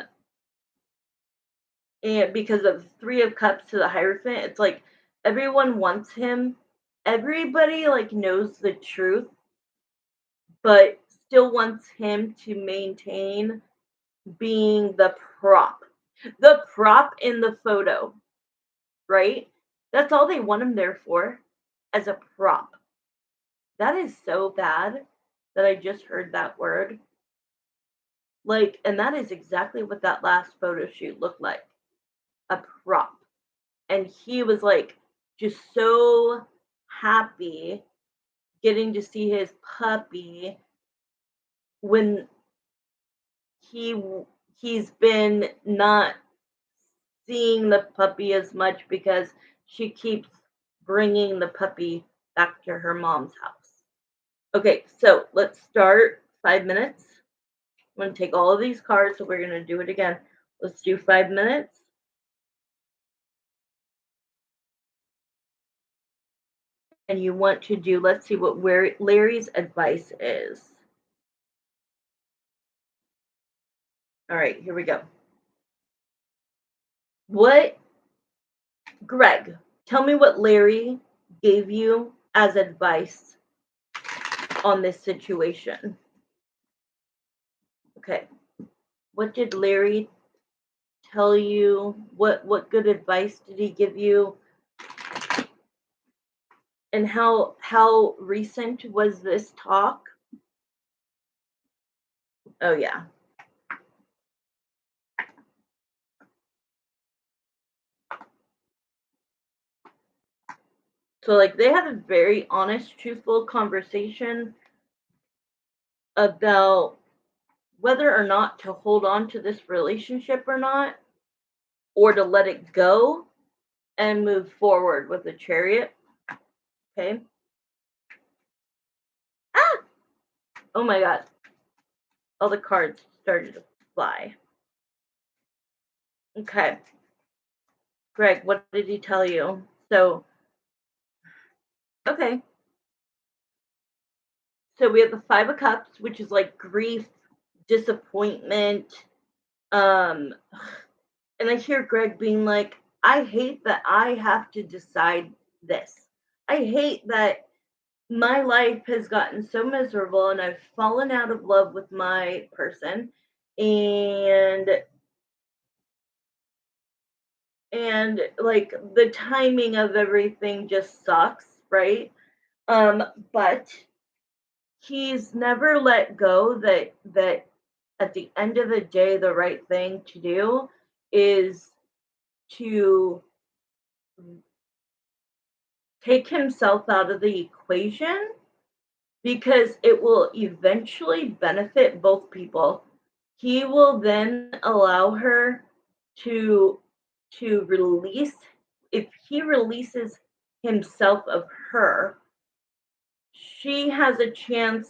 and because of Three of Cups to the Hierophant, it's like everyone wants him. Everybody like knows the truth, but still wants him to maintain being the prop in the photo, right? That's all they want him there for, as a prop. That is so bad that I just heard that word. Like, and that is exactly what that last photo shoot looked like, a prop. And he was like just so happy getting to see his puppy when he he's been not seeing the puppy as much because she keeps bringing the puppy back to her mom's house. Okay, so let's start 5 minutes. I'm going to take all of these cards, so we're going to do it again. Let's do 5 minutes. And you want to do, let's see what Larry's advice is. All right, here we go. What, Greg, tell me what Larry gave you as advice on this situation. Okay. What did Larry tell you? What good advice did he give you? And how recent was this talk? Oh yeah. So like they had a very honest, truthful conversation about whether or not to hold on to this relationship or not, or to let it go and move forward with the Chariot. Okay. Ah! Oh my god. All the cards started to fly. Okay. Greg, what did he tell you? So, okay. So we have the Five of Cups, which is like grief, disappointment. Um, and I hear Greg being like, I hate that I have to decide this. I hate that my life has gotten so miserable and I've fallen out of love with my person, and like the timing of everything just sucks, right? But he's never let go that at the end of the day the right thing to do is to take himself out of the equation, because it will eventually benefit both people. He will then allow her to release if he releases himself of her, she has a chance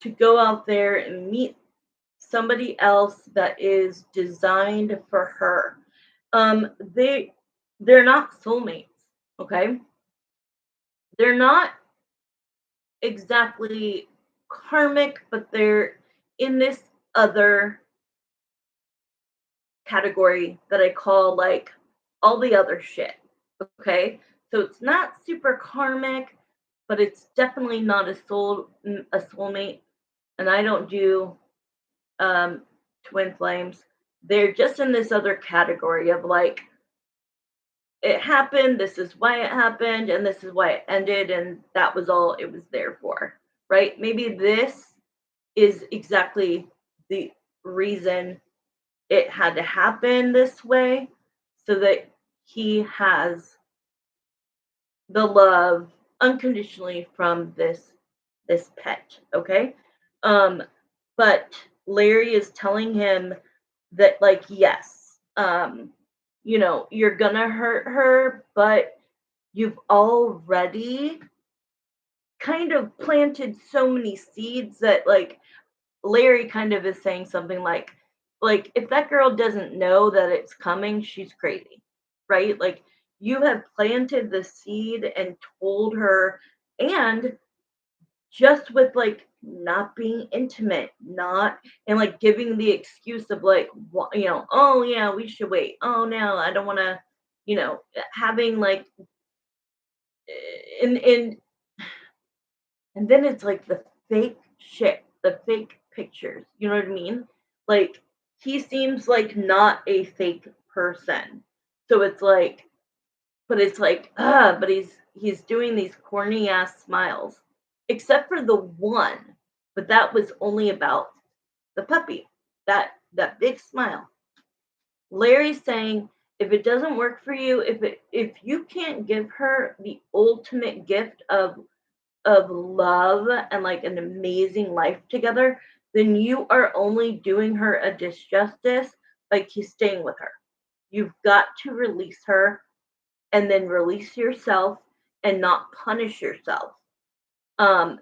to go out there and meet somebody else that is designed for her. They're not soulmates, okay? They're not exactly karmic, but they're in this other category that I call like all the other shit. Okay? So it's not super karmic, but it's definitely not a soulmate. And I don't do um twin flames. They're just in this other category of like it happened, this is why it happened, and this is why it ended, and that was all it was there for. Right? Maybe this is exactly the reason it had to happen this way so that he has the love unconditionally from this pet, okay? um but Larry is telling him that like yes, you're gonna hurt her, but you've already kind of planted so many seeds that like Larry kind of is saying something like if that girl doesn't know that it's coming, she's crazy, right? Like you have planted the seed and told her, and just with like not being intimate, not and like giving the excuse of like, oh yeah, we should wait. Oh no, I don't want to, having like, and and then it's like the fake shit, the fake pictures. You know what I mean? Like he seems like not a fake person. So it's like, but it's like, but he's doing these corny ass smiles. Except for the one, but that was only about the puppy. That big smile. Larry's saying if it doesn't work for you, if you can't give her the ultimate gift of love and like an amazing life together, then you are only doing her a disjustice by staying with her. You've got to release her and then release yourself and not punish yourself.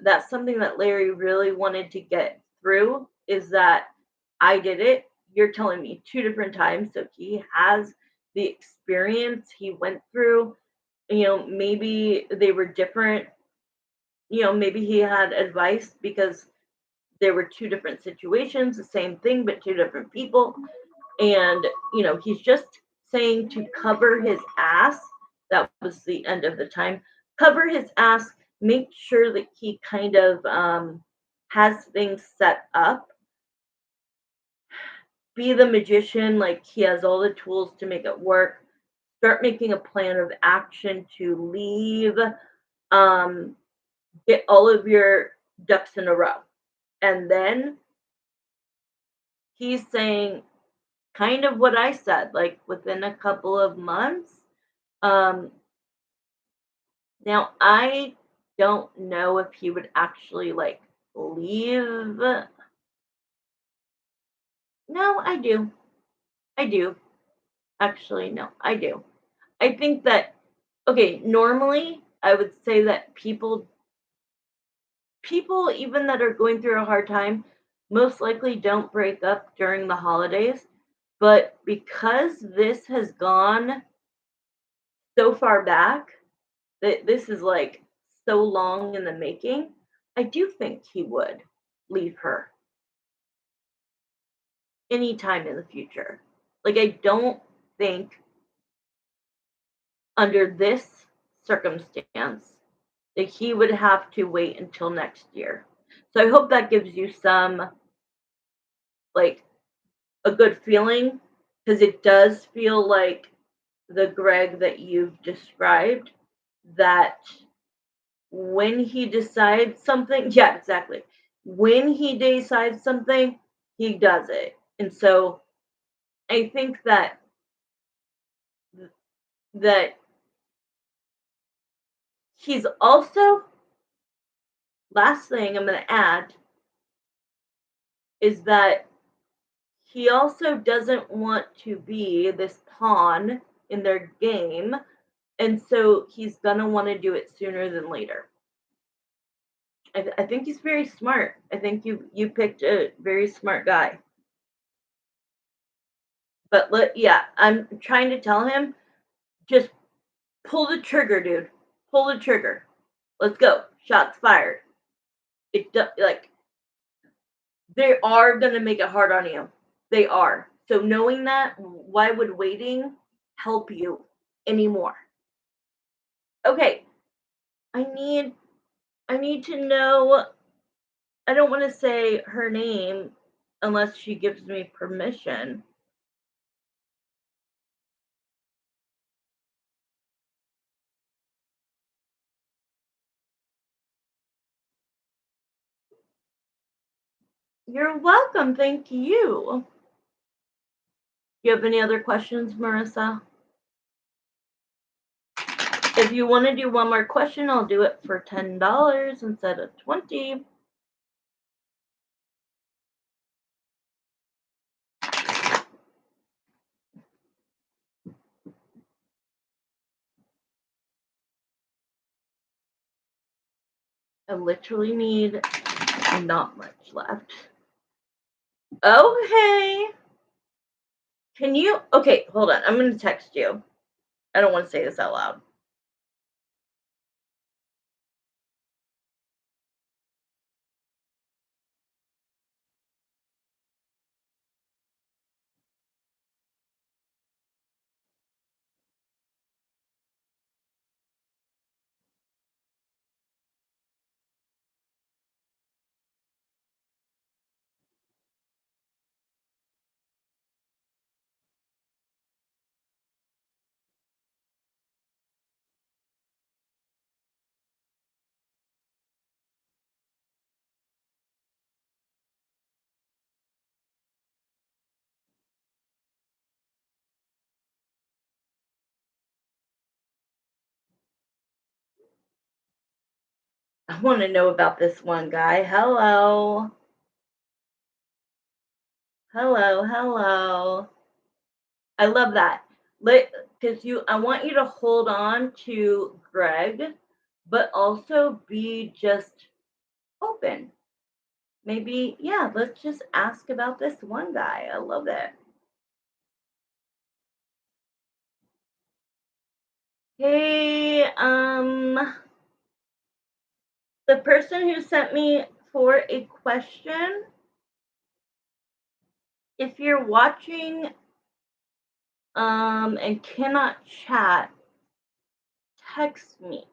That's something that Larry really wanted to get through is that I did it. You're telling me two different times. So he has the experience he went through. Maybe they were different. Maybe he had advice because there were two different situations, the same thing, but two different people. And, he's just saying to cover his ass. That was the end of the time. Cover his ass, make sure that he kind of has things set up. Be the magician, like he has all the tools to make it work. Start making a plan of action to leave. Um, get all of your ducks in a row. And then he's saying kind of what I said, like within a couple of months. Um, Now, I don't know if he would actually like leave. No, I do. I do. Actually, no, I do. I think that, okay, normally I would say that people even that are going through a hard time most likely don't break up during the holidays, but because this has gone so far back that this is like so long in the making, I do think he would leave her anytime in the future. Like I don't think under this circumstance that he would have to wait until next year. So I hope that gives you some like a good feeling because it does feel like the Greg that you've described that when he decides something, yeah, exactly. When he decides something, he does it. And so I think that he's also, last thing I'm going to add is that he also doesn't want to be this pawn in their game And so he's gonna want to do it sooner than later. I think he's very smart. I think you picked a very smart guy. But yeah, I'm trying to tell him, just pull the trigger, dude. Pull the trigger. Let's go. Shots fired. Like they are gonna make it hard on you. They are. So knowing that, why would waiting help you anymore? Okay, I need I need to know. I don't want to say her name unless she gives me permission. You're welcome. Thank you. Do you have any other questions, Marissa? If you want to do one more question, I'll do it for $10 instead of 20. I literally need not much left. Okay. Can you? Okay, hold on. I'm going to text you. I don't want to say this out loud. I want to know about this one guy. Hello. Hello, hello. I love that. Because I want you to hold on to Greg, but also be just open. Maybe, yeah, let's just ask about this one guy. I love it. Hey, the person who sent me for a question, if you're watching and cannot chat, text me.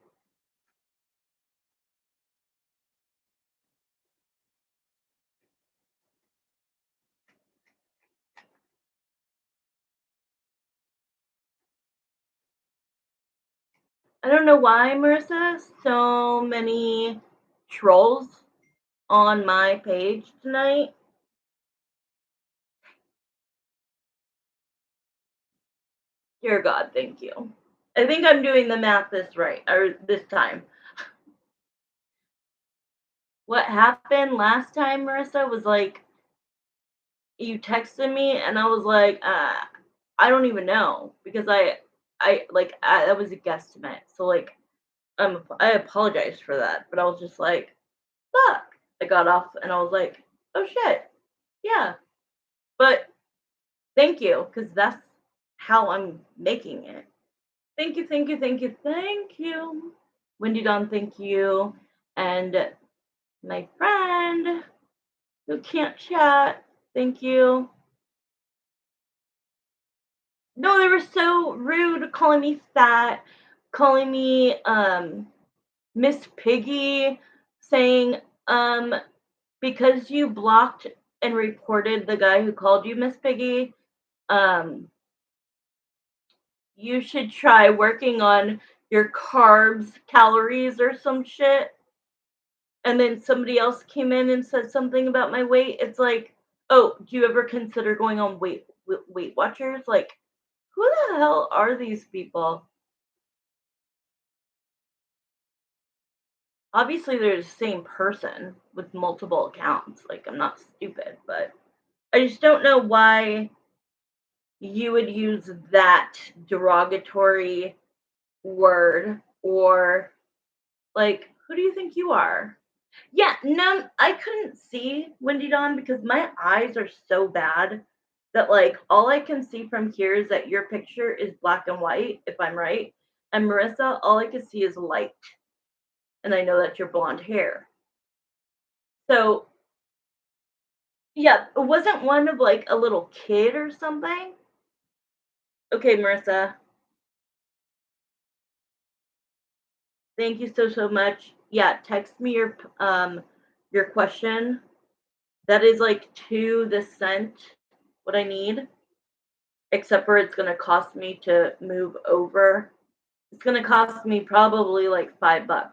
I don't know why, Marissa, so many trolls on my page tonight. Dear God, thank you. I think I'm doing the math this time. What happened last time, Marissa, was like you texted me and I was like, I don't even know because that was a guesstimate. So like, I apologize for that, but I was just like, fuck. I got off and I was like, oh shit, yeah. But thank you because that's how I'm making it. Thank you, thank you, thank you, thank you. Wendy Dawn, thank you. And my friend who can't chat, thank you. No, they were so rude calling me fat, calling me Miss Piggy, saying because you blocked and reported the guy who called you Miss Piggy, um you should try working on your carbs, calories or some shit. And then somebody else came in and said something about my weight. It's like, oh, do you ever consider going on Weight Watchers? Like, who the hell are these people? Obviously, they're the same person with multiple accounts. Like, I'm not stupid, but I just don't know why you would use that derogatory word or like, who do you think you are? Yeah, no, I couldn't see Wendy Dawn because my eyes are so bad that like all I can see from here is that your picture is black and white, if I'm right. And Marissa, all I can see is light. And I know that's your blonde hair. So yeah, it wasn't one of like a little kid or something. Okay, Marissa, thank you so much. Yeah, text me your question. That is like to the cent what I need, except for it's gonna cost me to move over. It's gonna cost me probably like $5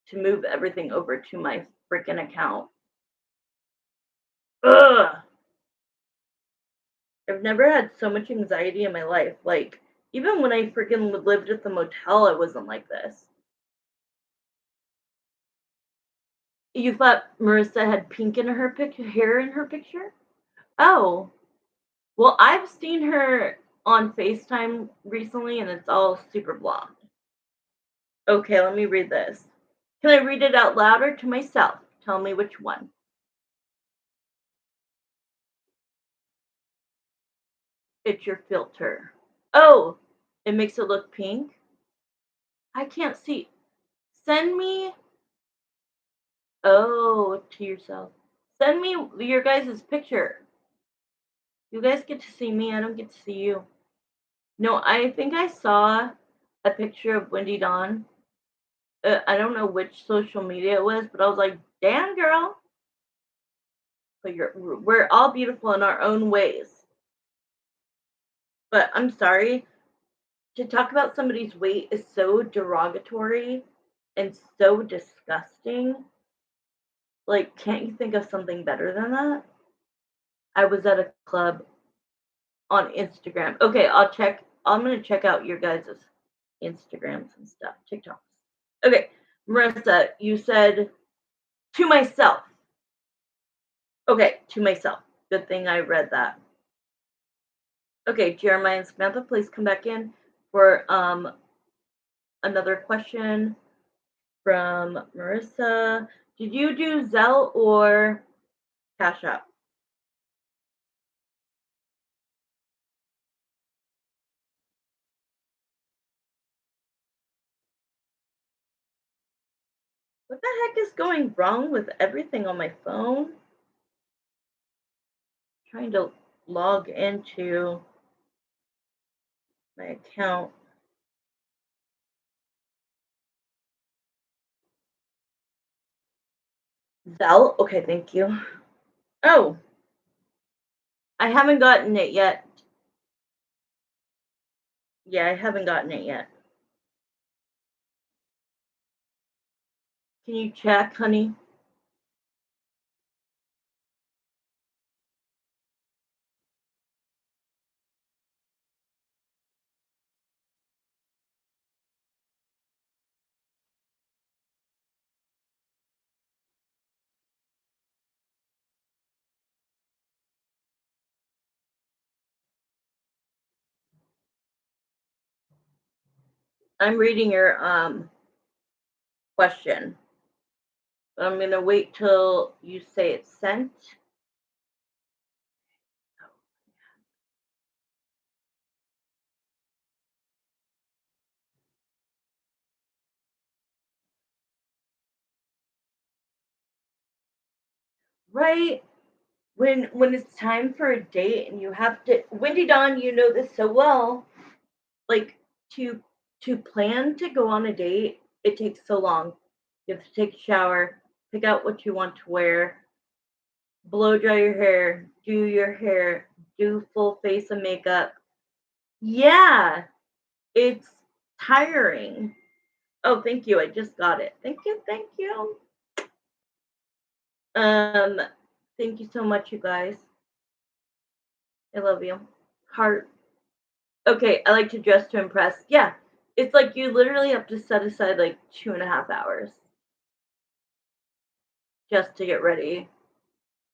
to move everything over to my freaking account. Ugh. I've never had so much anxiety in my life. Like, even when I freaking lived at the motel, I wasn't like this. You thought Marissa had pink in her hair in her picture? Oh, well, I've seen her on FaceTime recently, and it's all super blonde. Okay, let me read this. Can I read it out loud or to myself? Tell me which one. It's your filter. Oh, it makes it look pink? I can't see. Send me. Oh, to yourself. Send me your guys' picture. You guys get to see me. I don't get to see you. No, I think I saw a picture of Wendy Dawn. I don't know which social media it was, but I was like, damn, girl. But we're all beautiful in our own ways. But I'm sorry. To talk about somebody's weight is so derogatory and so disgusting. Like, can't you think of something better than that? I was at a club on Instagram. Okay, I'm gonna check out your guys' Instagrams and stuff, TikToks. Okay, Marissa, you said to myself. Okay, to myself. Good thing I read that. Okay, Jeremiah and Samantha, please come back in for another question from Marissa. Did you do Zelle or Cash App? What the heck is going wrong with everything on my phone? Trying to log into my account. Zelle? Okay, thank you. Oh, I haven't gotten it yet. Yeah, I haven't gotten it yet. Can you check, honey? I'm reading your question. But I'm gonna wait till you say it's sent. Right when it's time for a date and you have to Wendy Dawn, you know this so well. Like to plan to go on a date, it takes so long. You have to take a shower, pick out what you want to wear, blow dry your hair, do full face of makeup. Yeah, it's tiring. Oh, thank you. I just got it. Thank you. Thank you. Um, thank you so much, you guys. I love you. Heart. Okay, I like to dress to impress. Yeah, it's like you literally have to set aside like 2.5 hours just to get ready.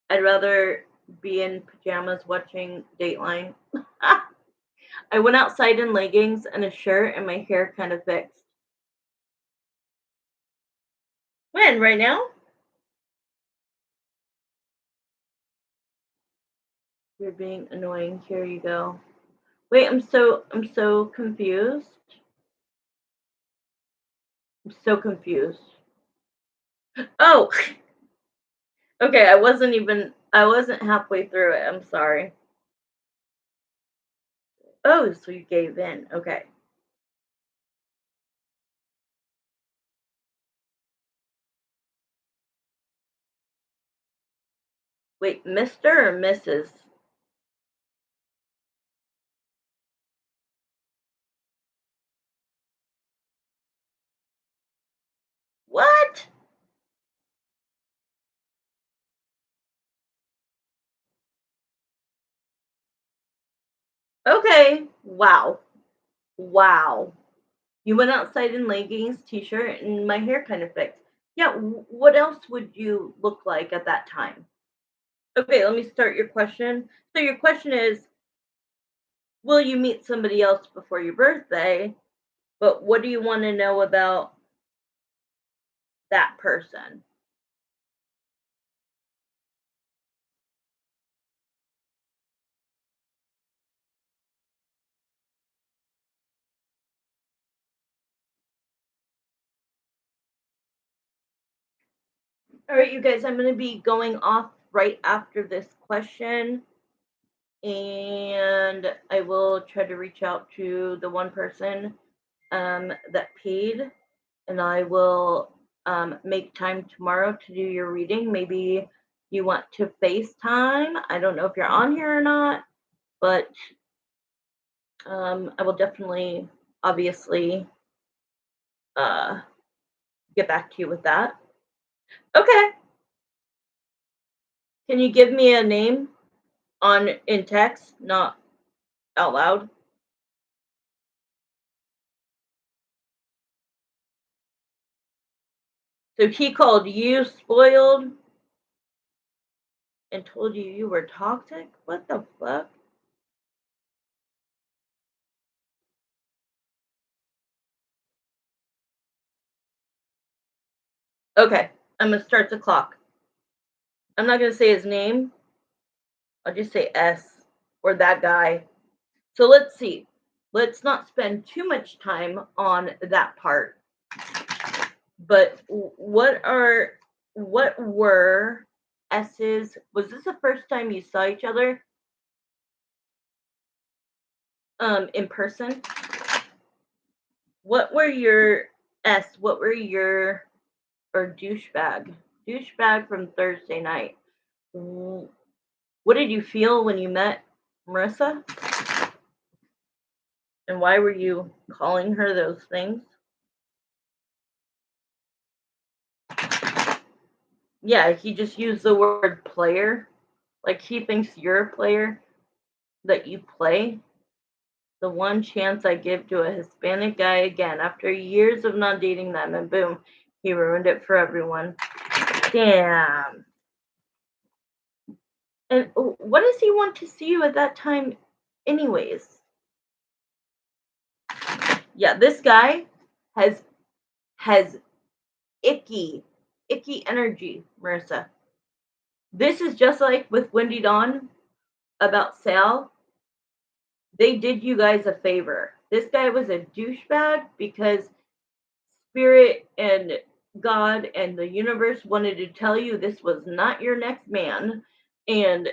I'd rather be in pajamas watching Dateline. I went outside in leggings and a shirt and my hair kind of fixed. When? Right now? You're being annoying. Here you go. Wait, I'm so confused. I'm so confused. Oh, okay. I wasn't halfway through it. I'm sorry. Oh, so you gave in. Okay. Wait, Mr. or Mrs.? What? Okay. Wow. Wow. You went outside in leggings, t-shirt, and my hair kind of fixed. Yeah, what else would you look like at that time? Okay, let me start your question. So your question is, will you meet somebody else before your birthday? But what do you want to know about that person? All right, you guys, I'm going to be going off right after this question, and I will try to reach out to the one person that paid, and I will make time tomorrow to do your reading. Maybe you want to FaceTime. I don't know if you're on here or not, but I will definitely, obviously, uh, get back to you with that. Okay. Can you give me a name on in text, not out loud? So he called you spoiled and told you you were toxic? What the fuck? Okay, I'm gonna start the clock. I'm not gonna say his name. I'll just say S or that guy. So let's see. Let's not spend too much time on that part. But what were S's? Was this the first time you saw each other in person? What were your what were your or douchebag from Thursday night? What did you feel when you met Marissa? And why were you calling her those things? Yeah, he just used the word player. Like he thinks you're a player, that you play. The one chance I give to a Hispanic guy again after years of not dating them, and boom, he ruined it for everyone. Damn. And what does he want to see you at that time, anyways? Yeah, this guy has has icky energy, Marissa. This is just like with Wendy Dawn about Sal. They did you guys a favor. This guy was a douchebag because Spirit and God and the universe wanted to tell you this was not your next man. And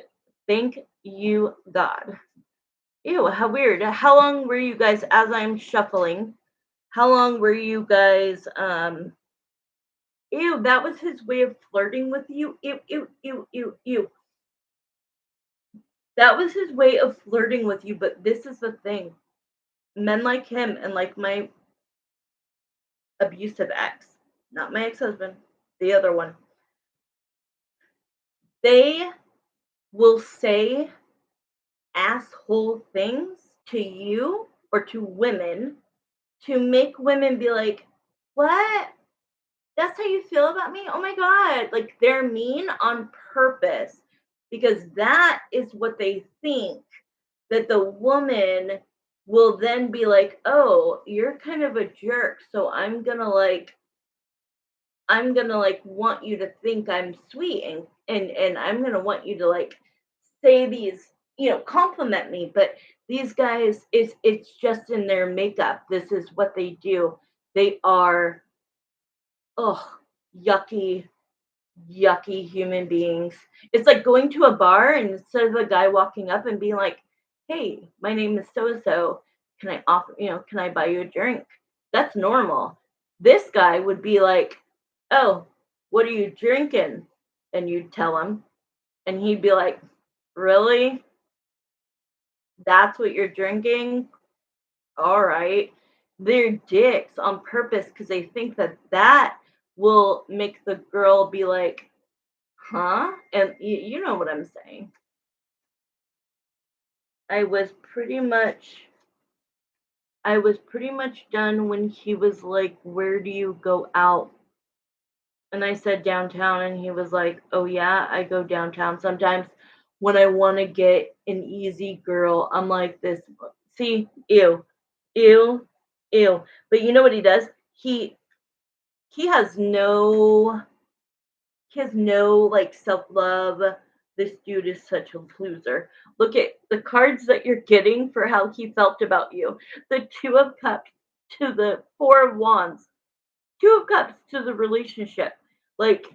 thank you, God. Ew, how weird. How long were you guys, as I'm shuffling, how long were you guys, ew, that was his way of flirting with you? Ew, ew, ew, ew, ew. That was his way of flirting with you, but this is the thing. Men like him and like my abusive ex, not my ex-husband, the other one, they will say asshole things to you or to women to make women be like, what? That's how you feel about me? Oh my God. Like they're mean on purpose because that is what they think that the woman will then be like, "Oh, you're kind of a jerk, so I'm gonna want you to think I'm sweet and I'm gonna want you to say these, compliment me." But these guys, it's just in their makeup. This is what they do. They are, oh, yucky, yucky human beings. It's like going to a bar and instead of a guy walking up and being like, "Hey, my name is so and so. Can I buy you a drink?" That's normal. This guy would be like, "Oh, what are you drinking?" And you'd tell him, and he'd be like, "Really? That's what you're drinking? All right." They're dicks on purpose because they think that that will make the girl be like, "Huh?" And you know what I'm saying. I was pretty much I was pretty much done when he was like, "Where do you go out?" And I said downtown and he was like, "Oh yeah, I go downtown sometimes when I want to get an easy girl." I'm like this, see, ew. Ew, ew. But you know what he does? He has no self-love. This dude is such a loser. Look at the cards that you're getting for how he felt about you. The Two of Cups to the Four of Wands. Two of Cups to the relationship. Like,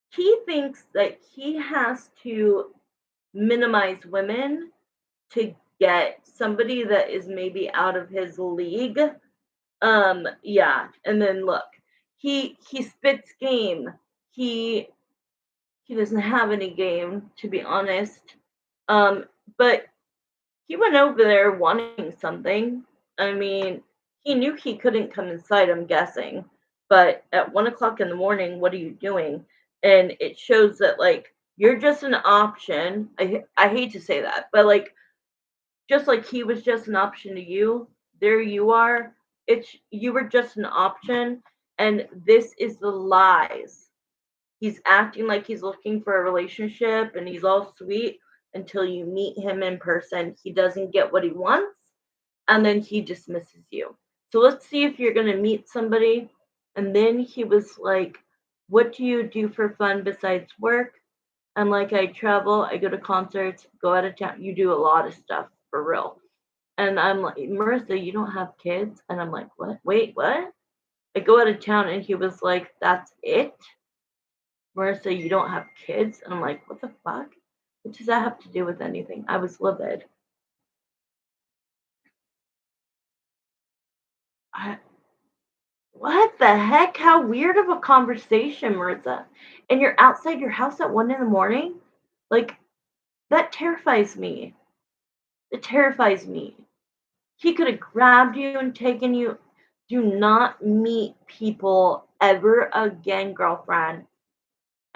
he thinks that he has to minimize women to get somebody that is maybe out of his league. Yeah, and then look, he spits game. He he doesn't have any game, to be honest. Um, but he went over there wanting something. I mean, he knew he couldn't come inside, I'm guessing. But at 1 o'clock in the morning, what are you doing? And it shows that you're just an option. I hate to say that, but just like he was just an option to you, there you are. You were just an option, and this is the lies. He's acting like he's looking for a relationship and he's all sweet until you meet him in person. He doesn't get what he wants and then he dismisses you. So let's see if you're going to meet somebody. And then he was like, "What do you do for fun besides work?" I'm like, "I travel, I go to concerts, go out of town." You do a lot of stuff for real. And I'm like, "Marissa, you don't have kids?" And I'm like, "What? Wait, what?" I go out of town and he was like, "That's it?" Marissa, you don't have kids? And I'm like, what the fuck? What does that have to do with anything? I was livid. I, what the heck? How weird of a conversation, Marissa. And you're outside your house at 1 in the morning? Like, that terrifies me. It terrifies me. He could have grabbed you and taken you. Do not meet people ever again, girlfriend.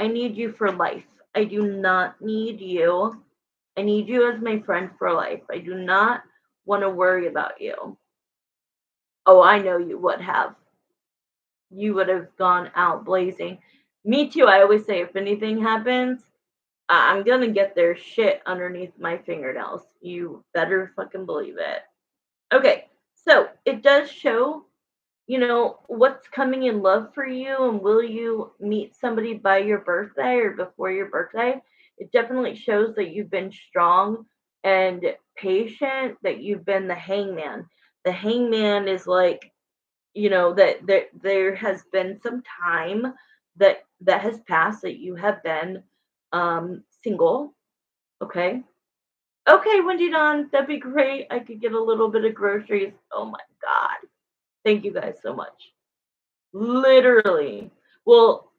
I need you for life. I do not need you. I need you as my friend for life. I do not want to worry about you. Oh, I know you would have. You would have gone out blazing. Me too. I always say if anything happens, I'm going to get their shit underneath my fingernails. You better fucking believe it. Okay. So it does show, what's coming in love for you and will you meet somebody by your birthday or before your birthday. It definitely shows that you've been strong and patient, that you've been the hangman. The hangman is like, that there has been some time that has passed that you have been single. Okay. Okay, Wendy Dawn, that'd be great. I could get a little bit of groceries. Oh my god. Thank you guys so much. Literally. Well,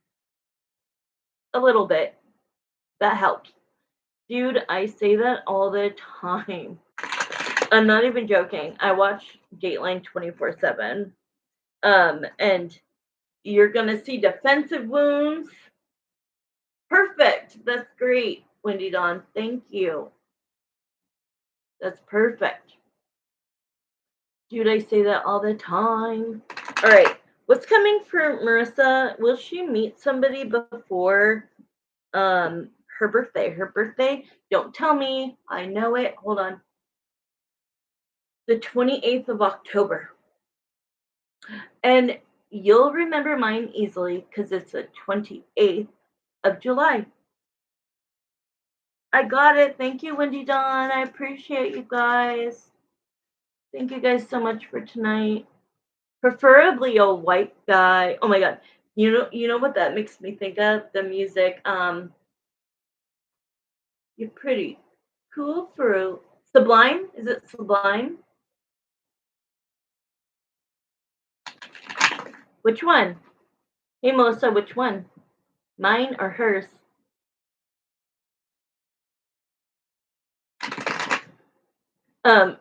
a little bit. That helps. Dude, I say that all the time. I'm not even joking. I watch Dateline 24/7. And you're gonna see defensive wounds. Perfect. That's great, Wendy Dawn. Thank you. That's perfect. Dude, I say that all the time. All right. What's coming for Marissa? Will she meet somebody before um her birthday? Her birthday? Don't tell me. I know it. Hold on. the 28th of October. And you'll remember mine easily because it's the 28th of July. I got it. Thank you, Wendy Dawn. I appreciate you guys. Thank you guys so much for tonight. Preferably a white guy. Oh my god. You know what that makes me think of? The music. You're pretty cool for Sublime. Is it Sublime? Which one? Hey Melissa, which one? Mine or hers? Um,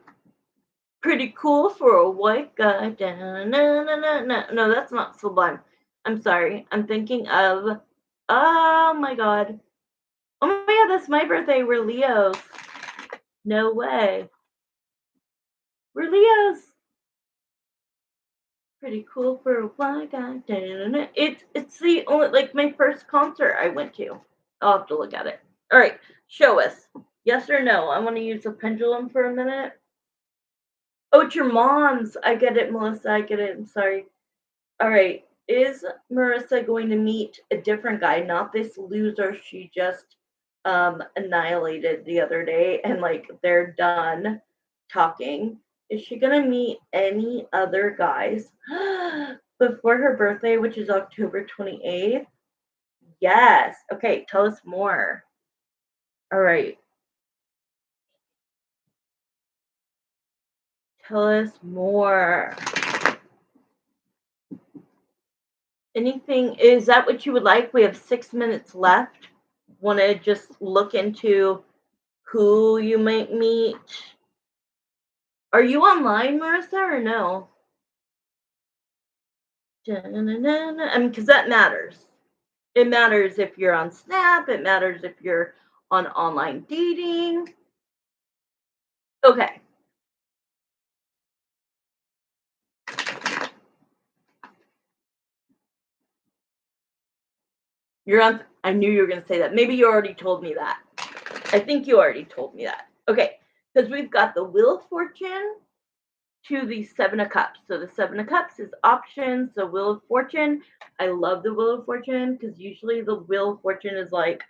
pretty cool for a white guy. No, that's not Sublime. I'm sorry. I'm thinking of. Oh my god. Oh my god, that's my birthday. We're Leos. No way. We're Leos. Pretty cool for a white guy. It's the only like my first concert I went to. I'll have to look at it. All right, show us. Yes or no? I want to use a pendulum for a minute. Oh, it's your mom's. I get it, Melissa. I get it. I'm sorry. All right. Is Marissa going to meet a different guy, not this loser she just annihilated the other day and like they're done talking? Is she going to meet any other guys before her birthday, which is October 28th? Yes. Okay, tell us more. All right. Tell us more. Anything, is that what you would like? We have 6 minutes left. Want to just look into who you might meet? Are you online, Marissa, or no? I mean, because that matters. It matters if you're on Snap. It matters if you're on online dating. Okay. You're on. I knew you were going to say that. Maybe you already told me that. I think you already told me that. Okay. Because we've got the Wheel of Fortune to the Seven of Cups. So the Seven of Cups is options. So Wheel of Fortune. I love the Wheel of Fortune because usually the Wheel of Fortune is like,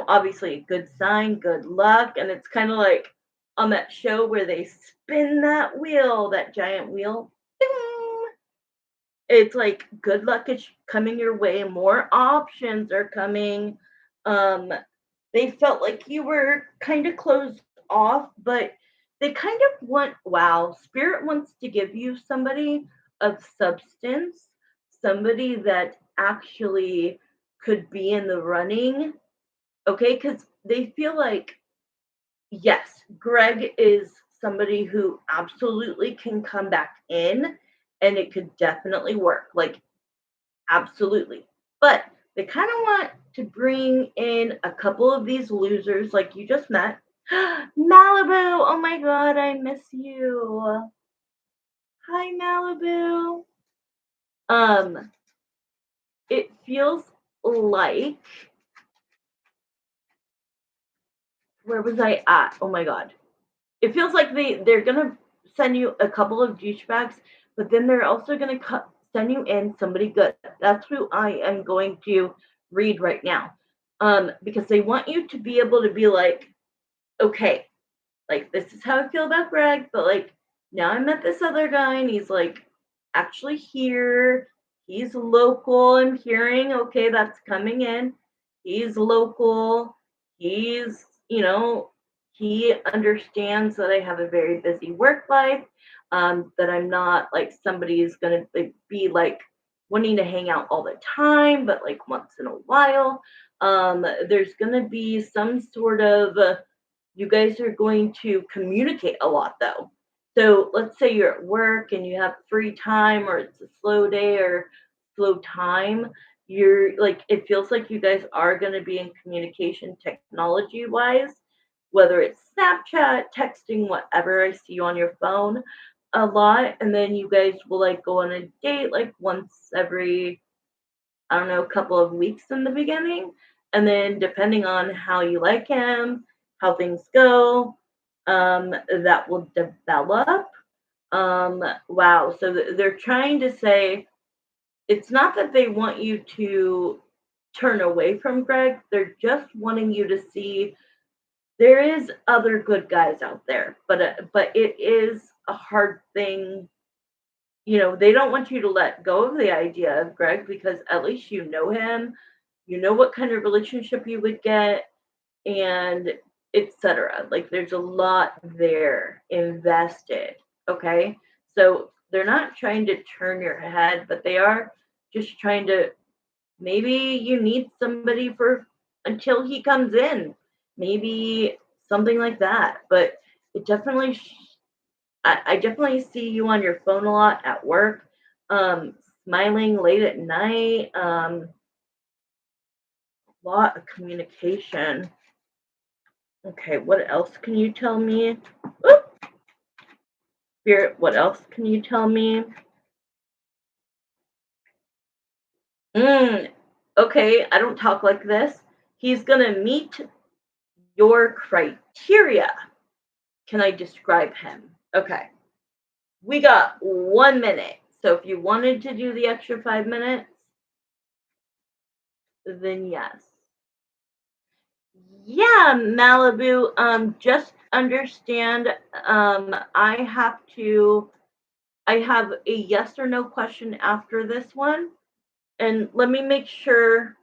obviously a good sign, good luck. And it's kind of like on that show where they spin that wheel, that giant wheel. Ding! It's like good luck is coming your way. More options are coming. They felt like you were kind of closed off, but they kind of Spirit wants to give you somebody of substance, somebody that actually could be in the running. Okay, because they feel like, yes, Greg is somebody who absolutely can come back in and it could definitely work. Like, absolutely. But they kind of want to bring in a couple of these losers like you just met. Malibu, oh my god, I miss you. Hi, Malibu. It feels like, where was I at? Oh my god. It feels like they're gonna send you a couple of douchebags, but then they're also gonna send you in somebody good. That's who I am going to read right now, because they want you to be able to be like, okay, like this is how I feel about Greg, but like now I met this other guy and he's like actually here. He's local. I'm hearing, okay, that's coming in. He's local. He's, he understands that I have a very busy work life, that I'm not like somebody is going to be like wanting to hang out all the time, but like once in a while. There's going to be some sort of, you guys are going to communicate a lot though. So let's say you're at work and you have free time or it's a slow day or slow time. You're like, it feels like you guys are going to be in communication technology wise, whether it's Snapchat, texting, whatever. I see you on your phone a lot. And then you guys will like go on a date like once every, I don't know, a couple of weeks in the beginning. And then depending on how you like him, how things go, that will develop. Wow. So they're trying to say it's not that they want you to turn away from Greg, they're just wanting you to see there is other good guys out there, but it is a hard thing. They don't want you to let go of the idea of Greg because at least you know him, you know what kind of relationship you would get, and etc. Like there's a lot there invested. Okay, so they're not trying to turn your head, but they are just trying to. Maybe you need somebody for until he comes in, maybe something like that. But it definitely, I definitely see you on your phone a lot at work, smiling late at night, a lot of communication. Okay, what else can you tell me? Oop, Spirit, what else can you tell me? Mm, okay, I don't talk like this. He's gonna meet your criteria. Can I describe him? Okay, we got 1 minute. So if you wanted to do the extra 5 minutes, then yes. Yeah, Malibu. Just understand. I have a yes or no question after this one, and let me make sure.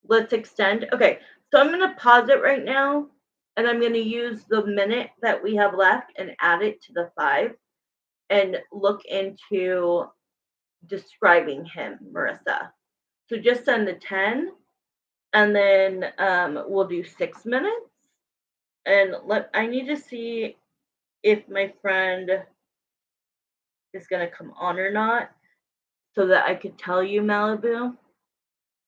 Let's extend. Okay, so I'm gonna pause it right now, and I'm gonna use the minute that we have left and add it to the 5, and look into describing him, Marissa. So just send the 10, and then we'll do 6 minutes. And I need to see if my friend is going to come on or not so that I could tell you, Malibu,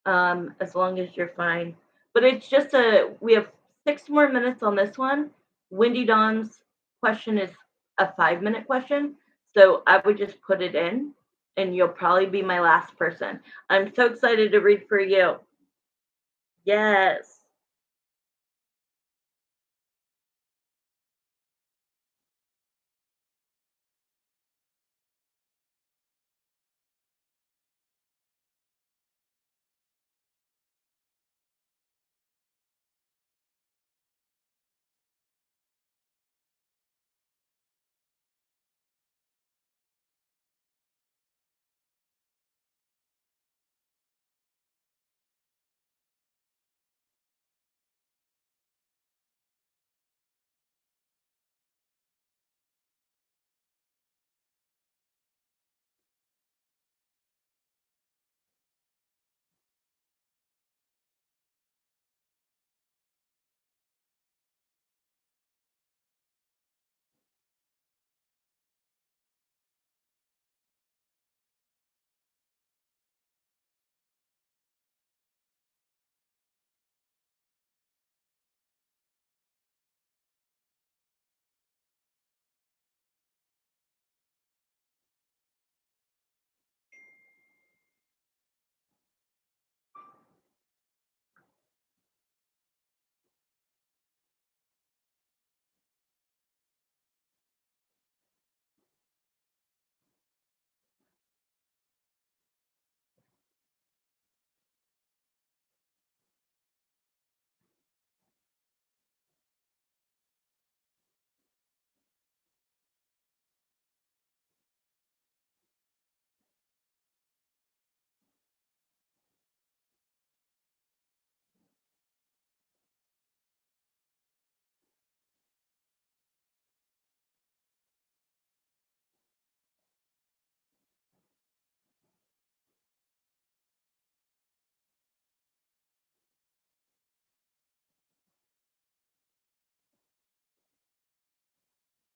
as long as you're fine. But it's just we have 6 more minutes on this one. Windy Dawn's question is a 5 minute question. So I would just put it in and you'll probably be my last person. I'm so excited to read for you. Yes.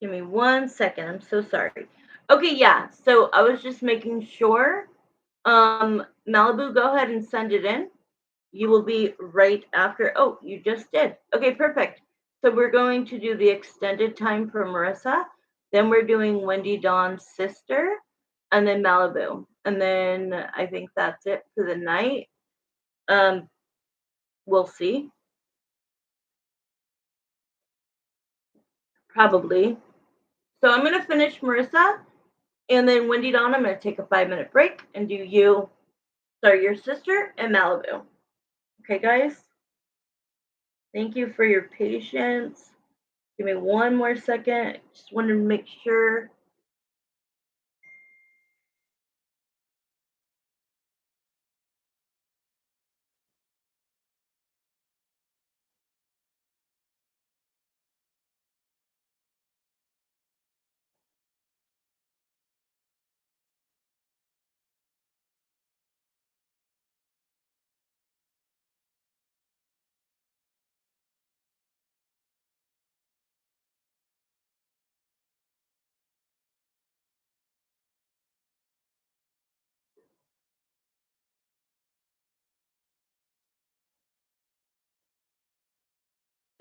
Give me 1 second. I'm so sorry. Okay, yeah. So I was just making sure. Malibu, go ahead and send it in. You will be right after. Oh, you just did. Okay, perfect. So we're going to do the extended time for Marissa. Then we're doing Wendy Dawn's sister, and then Malibu. And then I think that's it for the night. Um, we'll see. probably. So I'm going to finish Marissa, and then Wendy Dawn, I'm going to take a 5-minute break and do you, sorry, your sister, and Malibu. Okay, guys? Thank you for your patience. Give me one more second. Just wanted to make sure.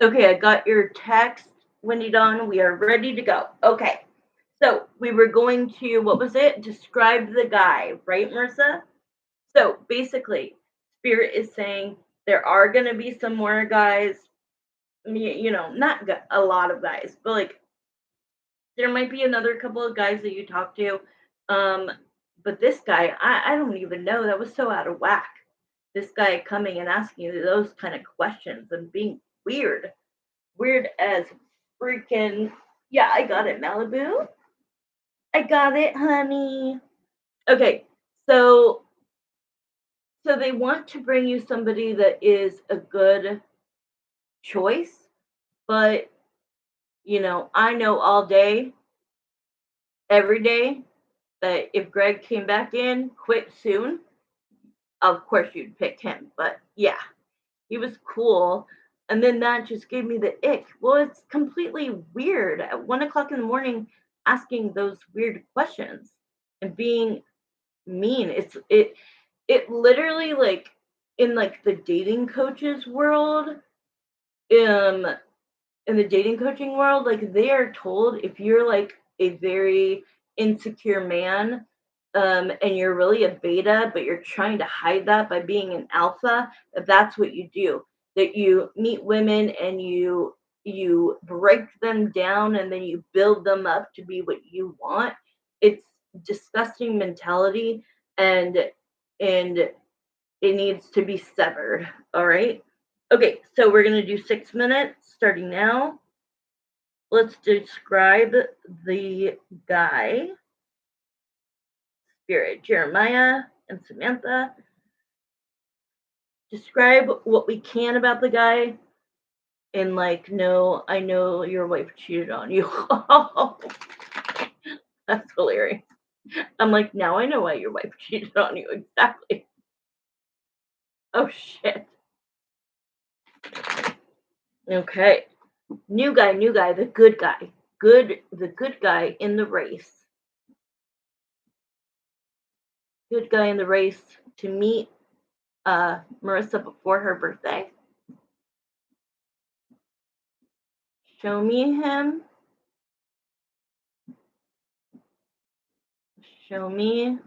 Okay, I got your text, Wendy Dawn. We are ready to go. Okay. So we were going to, what was it? Describe the guy, right, Marissa? So basically, Spirit is saying there are going to be some more guys, not a lot of guys, but like there might be another couple of guys that you talk to. Um, but this guy, I don't even know. That was so out of whack. This guy coming and asking you those kind of questions and being weird. Weird as freaking. Yeah, I got it, Malibu. I got it, honey. Okay, so they want to bring you somebody that is a good choice, but I know all day, every day that if Greg came back in, quit soon, of course you'd pick him. But yeah, he was cool. And then that just gave me the ick. Well, it's completely weird at 1 o'clock in the morning asking those weird questions and being mean. It literally like in like the dating coaches world, um, in the dating coaching world, like they are told if you're like a very insecure man, and you're really a beta, but you're trying to hide that by being an alpha, that's what you do. That you meet women and you break them down and then you build them up to be what you want. It's disgusting mentality, and it needs to be severed. All right. Okay, so we're gonna do 6 minutes starting now. Let's describe the guy, Spirit, Jeremiah and Samantha. Describe what we can about the guy, and like, no, I know your wife cheated on you. That's hilarious. I'm like, now I know why your wife cheated on you. Exactly. Oh shit. Okay. New guy, the good guy. The good guy in the race. Good guy in the race to meet Marissa before her birthday. Show me him. Show me.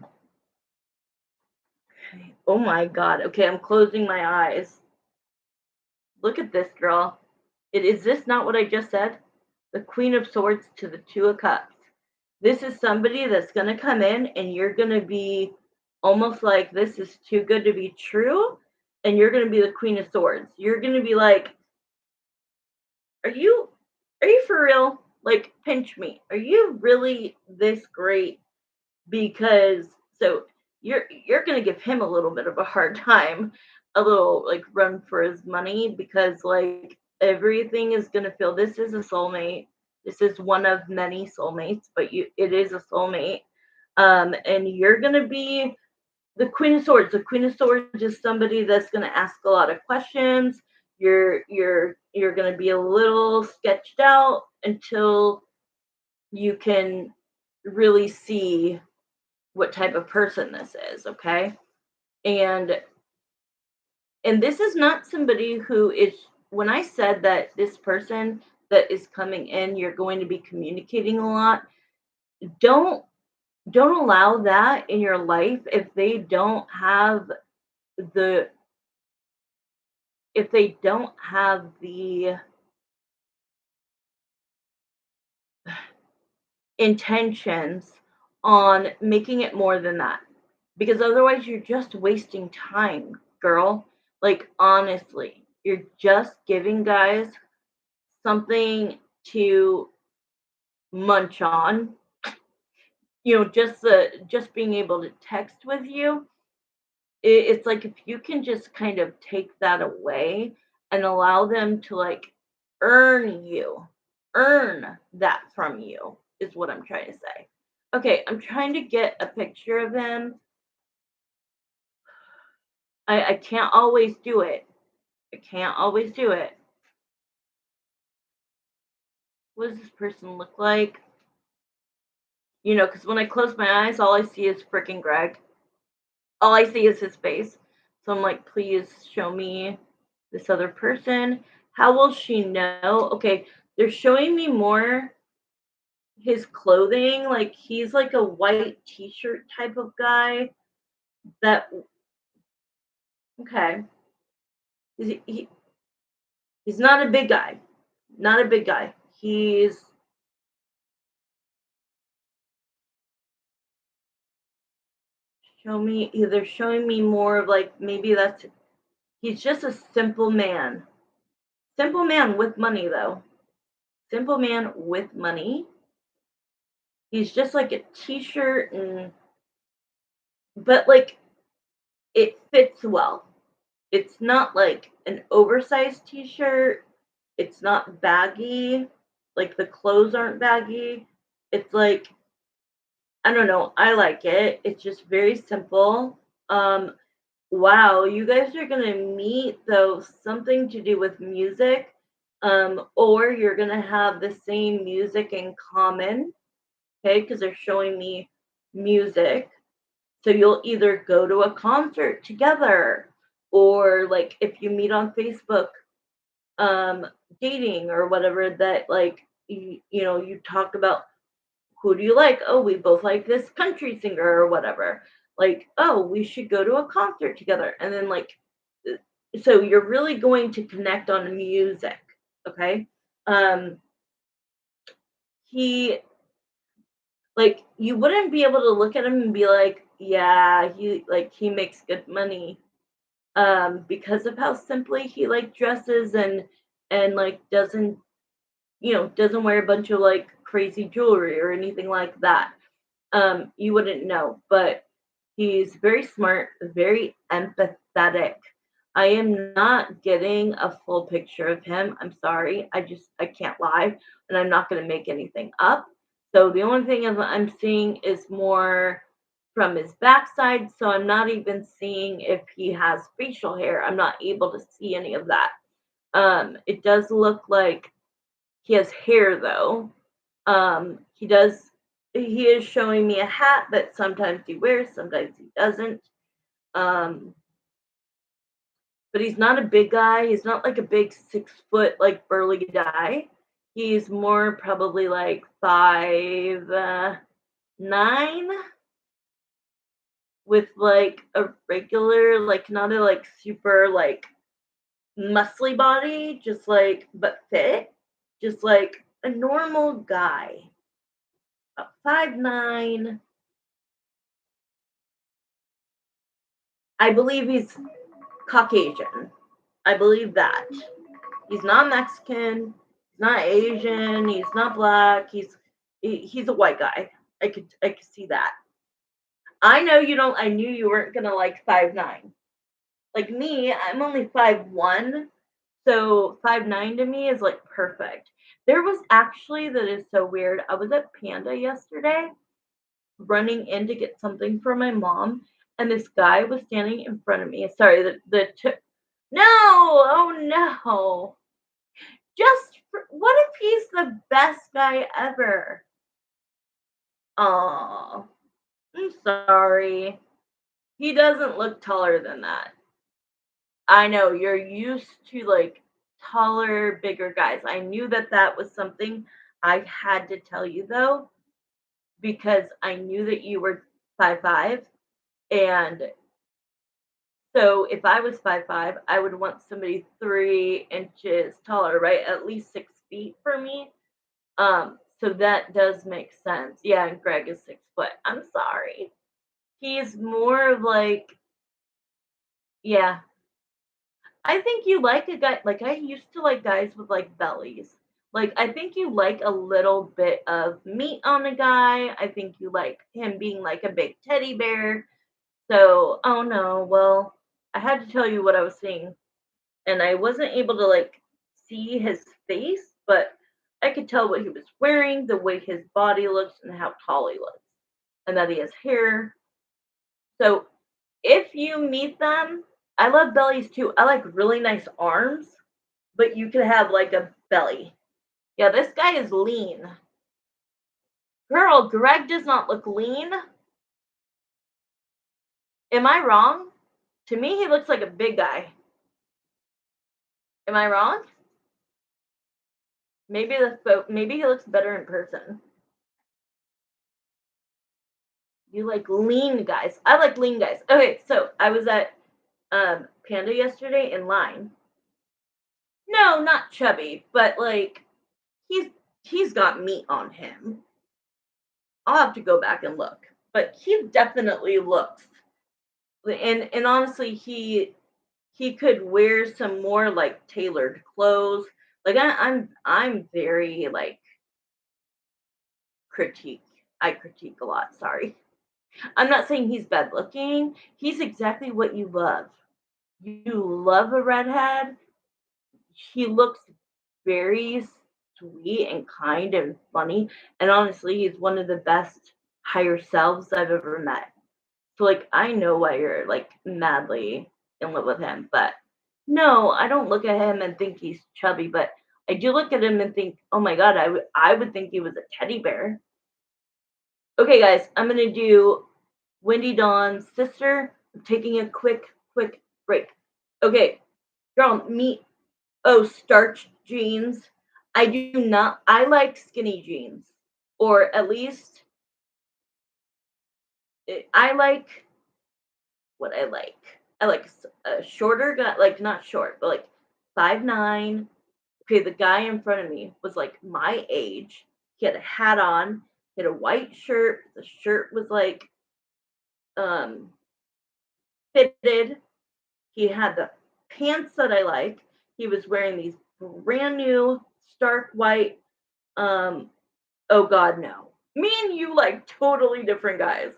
Okay. Oh my god. Okay, I'm closing my eyes. Look at this girl. Is this not what I just said? The Queen of Swords to the Two of Cups. This is somebody that's going to come in and you're going to be almost like this is too good to be true. And you're going to be the Queen of Swords. You're going to be like, are you for real? Like, pinch me. Are you really this great? Because so you're going to give him a little bit of a hard time, a little like run for his money, because like everything is going to feel this is a soulmate. This is one of many soulmates, but it is a soulmate. And you're going to be the Queen of Swords. The Queen of Swords is somebody that's going to ask a lot of questions. You're going to be a little sketched out until you can really see what type of person this is, okay? And this is not somebody who is, when I said that this person that is coming in, you're going to be communicating a lot, don't allow that in your life if they don't have the intentions on making it more than that. Because otherwise you're just wasting time, girl. Like honestly, you're just giving guys something to munch on. Just being able to text with you. It's like if you can just kind of take that away and allow them to like earn you, earn that from you is what I'm trying to say. Okay, I'm trying to get a picture of him. I can't always do it. I can't always do it. What does this person look like? Because when I close my eyes, all I see is freaking Greg. All I see is his face. So I'm like, please show me this other person. How will she know? Okay, they're showing me more his clothing. Like he's like a white t-shirt type of guy. That okay. He's not a big guy. Not a big guy. He's they're showing me more of like maybe that's he's just a simple man. Simple man with money though. Simple man with money. He's just like a t-shirt and but like it fits well. It's not like an oversized t-shirt. It's not baggy. Like the clothes aren't baggy. It's like I don't know. I like it. It's just very simple. Um wow, you guys are going to meet though something to do with music. Or you're going to have the same music in common, okay? Because they're showing me music. So you'll either go to a concert together or like if you meet on Facebook, um, dating or whatever that like you talk about who do you like? Oh, we both like this country singer or whatever. Like, oh, we should go to a concert together. And then like so you're really going to connect on music, okay? Um he like you wouldn't be able to look at him and be like, yeah, he makes good money because of how simply he like dresses and like doesn't wear a bunch of like crazy jewelry or anything like that. You wouldn't know, but he's very smart, very empathetic. I am not getting a full picture of him. I'm sorry. I can't lie, and I'm not going to make anything up. So the only thing I'm seeing is more from his backside. So I'm not even seeing if he has facial hair. I'm not able to see any of that. It does look like he has hair though. He does. He is showing me a hat that sometimes he wears, sometimes he doesn't. Um, but he's not a big guy. He's not like a big 6 foot like burly guy. He's more probably like 5'9", with like a regular like not a like super like muscly body, just like but fit, just like a normal guy. About 5'9". I believe he's Caucasian. I believe that. He's not Mexican. He's not Asian. He's not black. He's a white guy. I could see that. I know you don't. I knew you weren't gonna like 5'9". Like me, I'm only 5'1", so 5'9" to me is like perfect. There was actually that is so weird. I was at Panda yesterday, running in to get something for my mom, and this guy was standing in front of me. Sorry, no, oh no. What if he's the best guy ever? Oh, I'm sorry. He doesn't look taller than that. I know you're used to like taller, bigger guys. I knew that that was something I had to tell you though, because I knew that you were 5'5", and so if I was 5'5", I would want somebody 3 inches taller, right? At least 6 feet for me. So that does make sense. Yeah, and Greg is 6 foot. I'm sorry. He's more of like, yeah. I think you like a guy like I used to like guys with like bellies. Like I think you like a little bit of meat on a guy. I think you like him being like a big teddy bear. So, oh no, well, I had to tell you what I was seeing, and I wasn't able to like see his face, but I could tell what he was wearing, the way his body looks, and how tall he looks, and that he has hair. So, if you meet them, I love bellies too. I like really nice arms, but you could have like a belly. Yeah, this guy is lean. Girl, Greg does not look lean. Am I wrong? To me, he looks like a big guy. Am I wrong? Maybe he looks better in person. You like lean guys. I like lean guys. Okay, so I was at Panda yesterday in line. No, not chubby, but like he's got meat on him. I'll have to go back and look, but he definitely looks. And honestly, he could wear some more like tailored clothes. Like I'm very like critique. I critique a lot. Sorry. I'm not saying he's bad looking. He's exactly what you love. You love a redhead. He looks very sweet and kind and funny. And honestly, he's one of the best higher selves I've ever met. So like I know why you're like madly in love with him, but no, I don't look at him and think he's chubby, but I do look at him and think, oh my god, I would think he was a teddy bear. Okay, guys, I'm gonna do Wendy Dawn's sister. I'm taking a quick break. Okay, girl, meet starch jeans. I do not. I like skinny jeans, or at least I like what I like. I like a shorter guy, like not short, but like 5'9". Okay, the guy in front of me was like my age. He had a hat on. He had a white shirt. The shirt was like um fitted. He had the pants that I like. He was wearing these brand new stark white. Um, oh God, no. Me and you like totally different guys.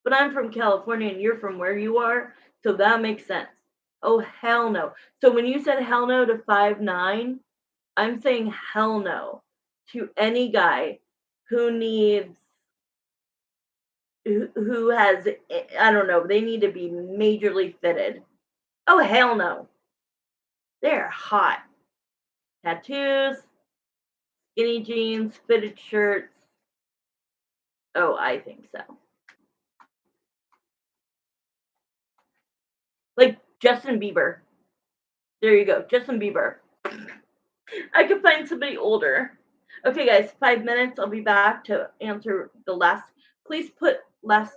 But I'm from California and you're from where you are, so that makes sense. Oh hell no. So when you said hell no to 5'9", I'm saying hell no to any guy who needs who has I don't know, they need to be majorly fitted. Oh hell no. They're hot. Tattoos, skinny jeans, fitted shirts. Oh, I think so. Like Justin Bieber. There you go, Justin Bieber. I could find somebody older. Okay, guys, 5 minutes. I'll be back to answer the last. Please put last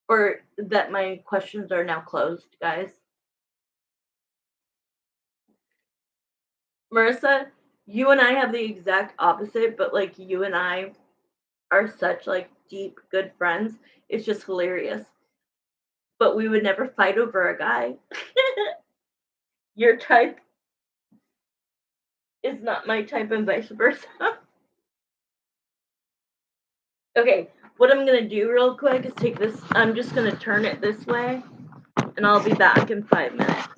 or that my questions are now closed, guys. Marissa, you and I have the exact opposite, but like you and I are such like deep good friends. It's just hilarious. But we would never fight over a guy. Your type is not my type and vice versa. Okay, what I'm gonna do real quick is take this, I'm just gonna turn it this way and I'll be back in 5 minutes.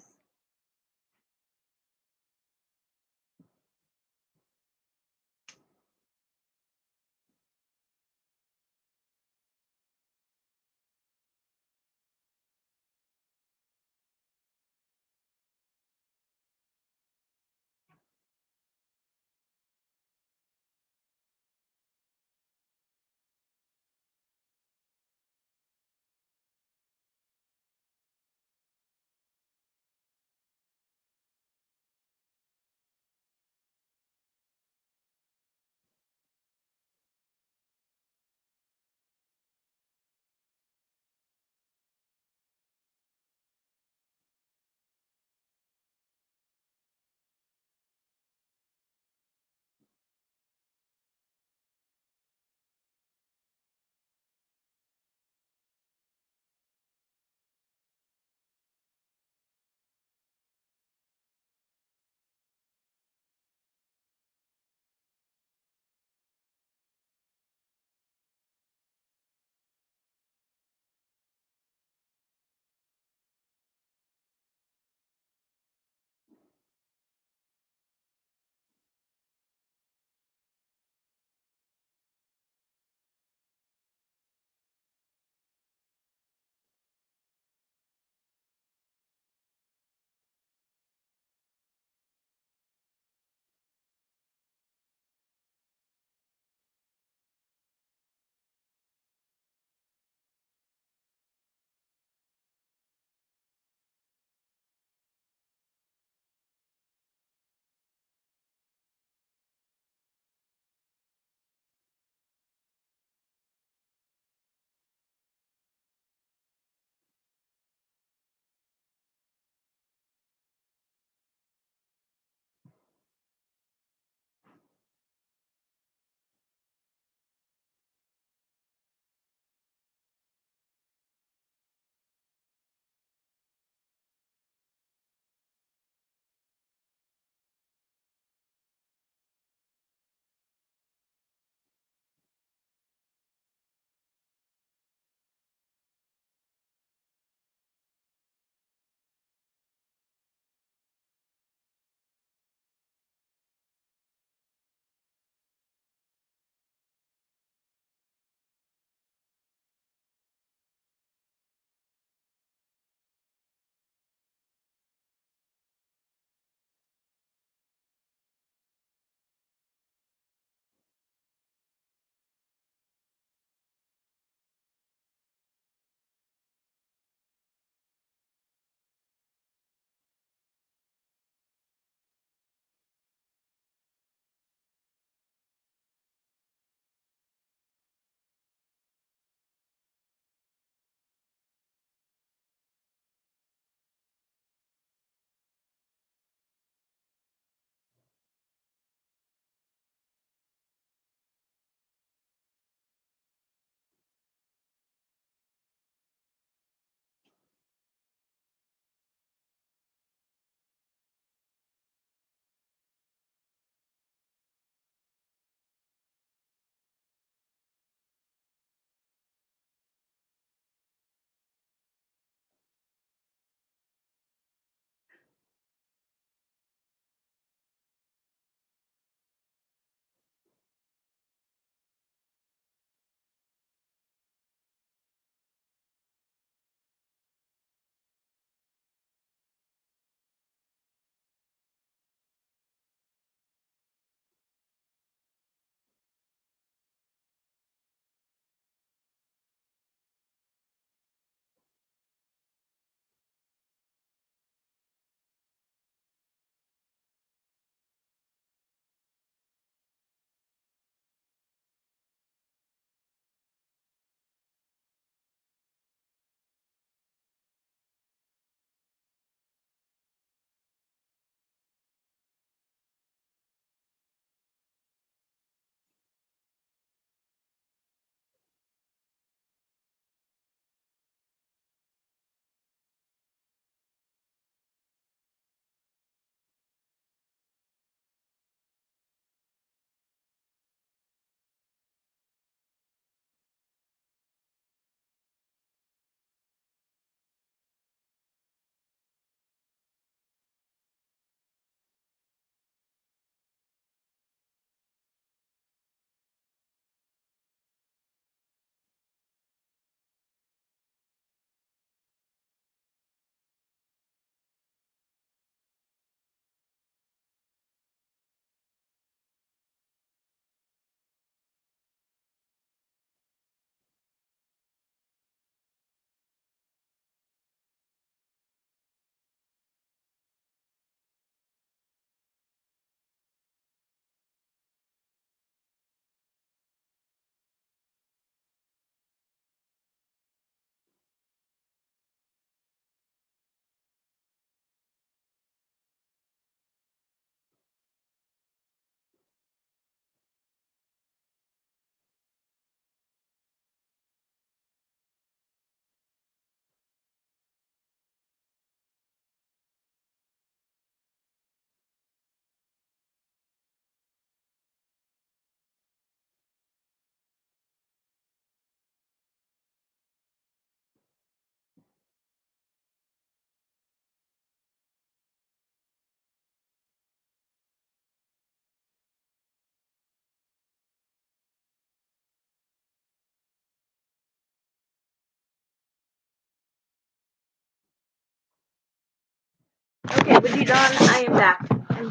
Okay, with you, Dawn, I am back. I'm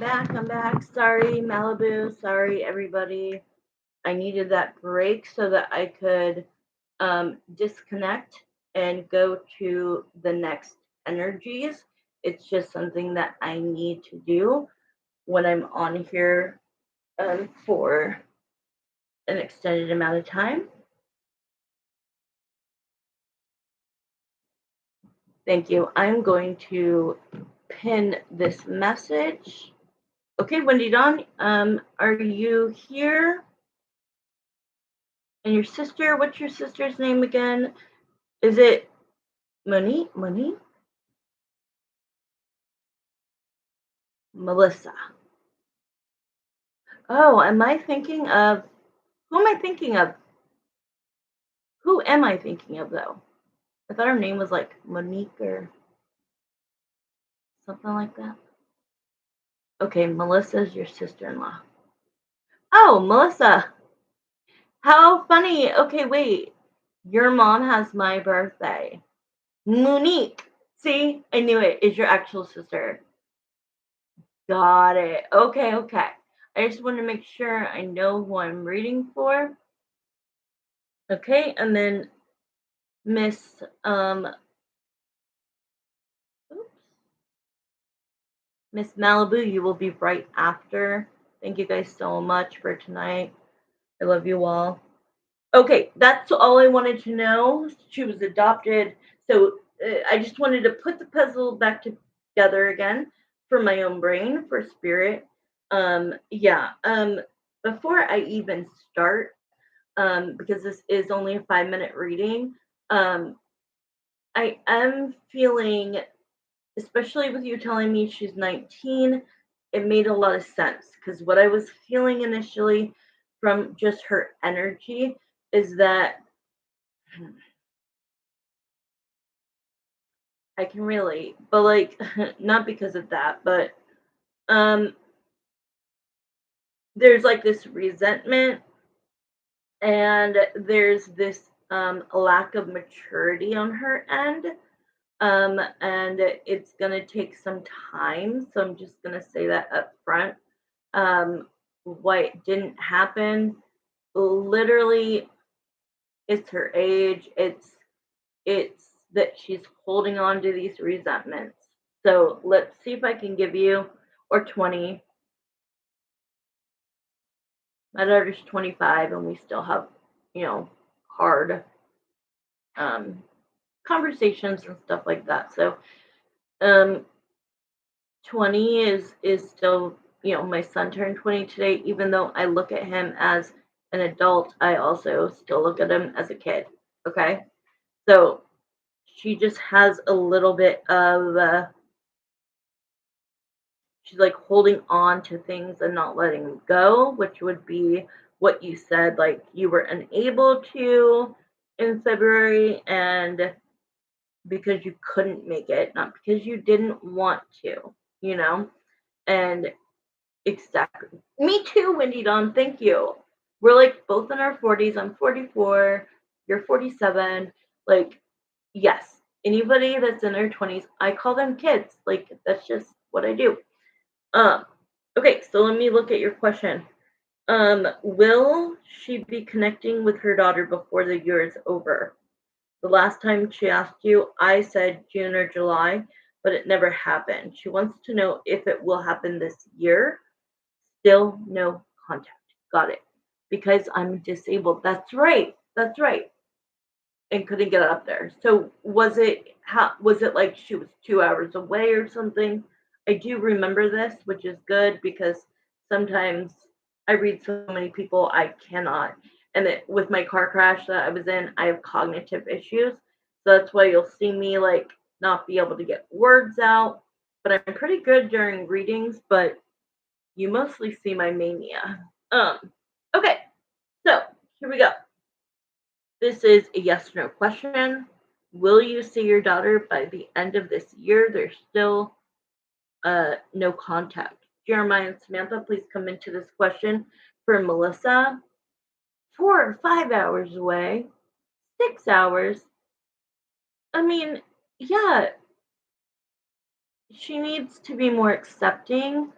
back. Sorry, Malibu. Sorry, everybody. I needed that break so that I could disconnect and go to the next energies. It's just something that I need to do when I'm on here for an extended amount of time. Thank you. I'm going to pin this message. Okay, Wendy Dawn, are you here? And your sister, what's your sister's name again? Is it Monique? Monique? Melissa. Oh, am I thinking of who am I thinking of? Who am I thinking of though? I thought her name was like Monique or something like that. Okay, Melissa's your sister-in-law. Oh, Melissa. How funny. Okay, wait. Your mom has my birthday. Monique. See, I knew it. Is your actual sister. Got it. Okay, okay. I just want to make sure I know who I'm reading for. Okay, and then Miss oops, Miss Malibu, you will be right after. Thank you guys so much for tonight. I love you all. Okay, that's all I wanted to know. She was adopted, so I just wanted to put the puzzle back together again for my own brain, for spirit. Yeah. Before I even start, because this is only a 5-minute reading, um, I am feeling, especially with you telling me she's 19, it made a lot of sense because what I was feeling initially from just her energy is that I can relate, but like not because of that, but um there's like this resentment and there's this lack of maturity on her end. And it's gonna take some time, so I'm just gonna say that up front. What didn't happen, literally, it's her age. It's that she's holding on to these resentments. So let's see if I can give you, or 20. My daughter's 25, and we still have, hard um, conversations and stuff like that. So, um, 20 is still, my son turned 20 today. Even though I look at him as an adult, I also still look at him as a kid. Okay, so she just has a little bit of she's like holding on to things and not letting them go, which would be what you said, like you were unable to in February, and because you couldn't make it, not because you didn't want to, you know? And exactly. Me too, Wendy Dawn. Thank you. We're like both in our 40s. I'm 44. You're 47. Like, yes, anybody that's in their 20s, I call them kids. Like, that's just what I do. Um, okay, so let me look at your question. Will she be connecting with her daughter before the year is over? The last time she asked you, I said June or July, but it never happened. She wants to know if it will happen this year. Still no contact. Got it. Because I'm disabled. That's right. That's right. And couldn't get up there. So was it like she was 2 hours away or something? I do remember this, which is good because sometimes I read so many people I cannot. And with my car crash that I was in, I have cognitive issues. So that's why you'll see me like not be able to get words out. But I'm pretty good during readings, but you mostly see my mania. Okay, so here we go. This is a yes or no question. Will you see your daughter by the end of this year? There's still no contact. Jeremiah and Samantha, please come into this question for Melissa. 4 or 5 hours away, 6 hours. I mean, yeah, she needs to be more accepting.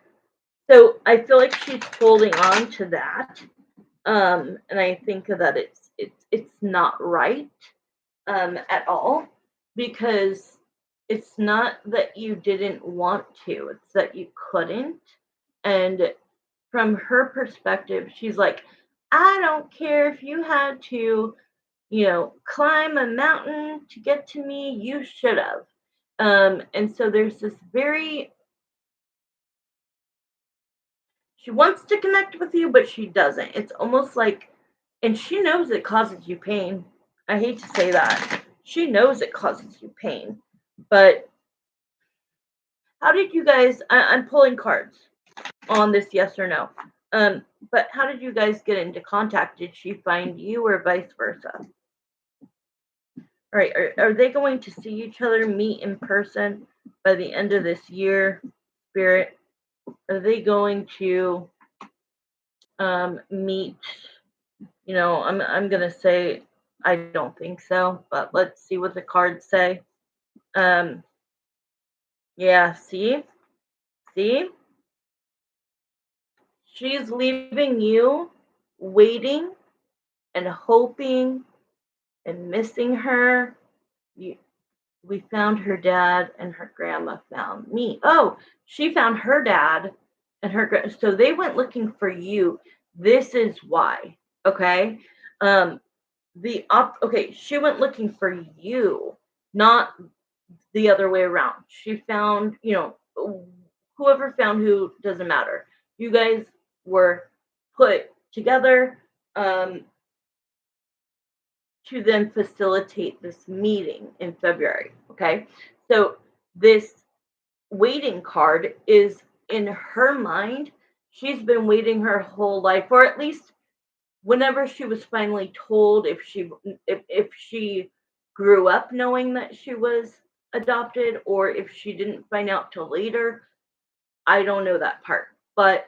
So I feel like she's holding on to that. And I think that it's not right at all, because it's not that you didn't want to, it's that you couldn't. And from her perspective, she's like, I don't care if you had to, climb a mountain to get to me, you should have. And so there's this very, she wants to connect with you, but she doesn't. It's almost like, and she knows it causes you pain. I hate to say that. She knows it causes you pain. But how did you guys, I'm pulling cards on this, yes or no. But how did you guys get into contact? Did she find you or vice versa? All right, are they going to see each other, meet in person by the end of this year, Spirit? Are they going to meet? I'm gonna say I don't think so, but let's see what the cards say. Um, yeah, see, she's leaving you, waiting and hoping and missing her. You, we found her dad, and her grandma found me. Oh, she found her dad, and so they went looking for you. This is why. Okay. Um, okay, she went looking for you, not the other way around. She found, whoever found who doesn't matter. You guys were put together um, to then facilitate this meeting in February. Okay, so this waiting card is in her mind. She's been waiting her whole life, or at least whenever she was finally told, if she grew up knowing that she was adopted, or if she didn't find out till later, I don't know that part. But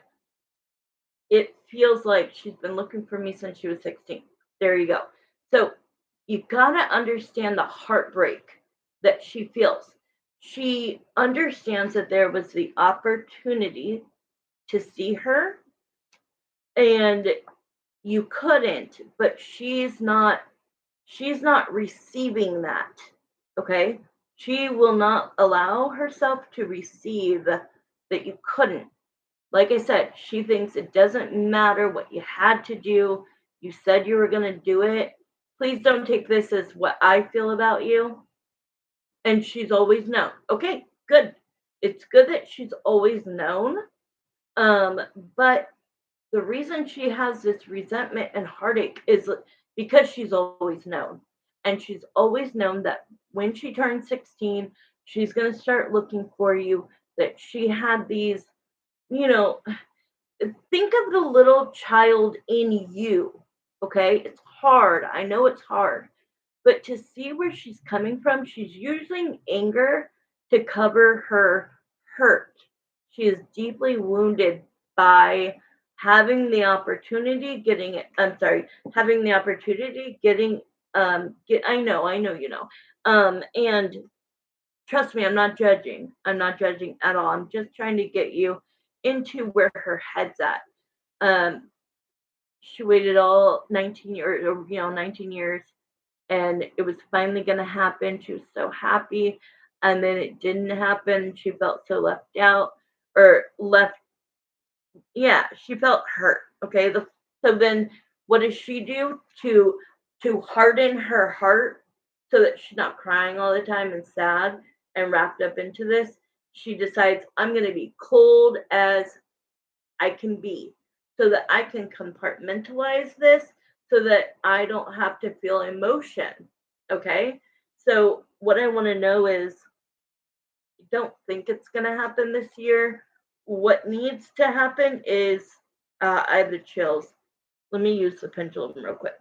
it feels like she's been looking for me since she was 16. There you go. So you gotta understand the heartbreak that she feels. She understands that there was the opportunity to see her, and you couldn't, but she's not receiving that. Okay, she will not allow herself to receive that you couldn't. Like I said, she thinks it doesn't matter what you had to do. You said you were going to do it. Please don't take this as what I feel about you. And she's always known. Okay, good. It's good that she's always known. um but the reason she has this resentment and heartache is because she's always known. And she's always known that when she turns 16, she's going to start looking for you. That she had these, you know, think of the little child in you. Okay. It's hard. I know it's hard. But to see where she's coming from, she's using anger to cover her hurt. She is deeply wounded by having the opportunity getting I know and trust me, I'm not judging at all. I'm just trying to get you into where her head's at. um she waited all 19 years, or 19 years, and it was finally going to happen. She was so happy, and then it didn't happen. She felt so left out, or left. Yeah, she felt hurt. Okay, so then what does she do to harden her heart so that she's not crying all the time and sad and wrapped up into this? She decides, I'm going to be cold as I can be, so that I can compartmentalize this, so that I don't have to feel emotion. Okay. So, what I want to know is, I don't think it's going to happen this year. What needs to happen is, I have the chills. Let me use the pendulum real quick.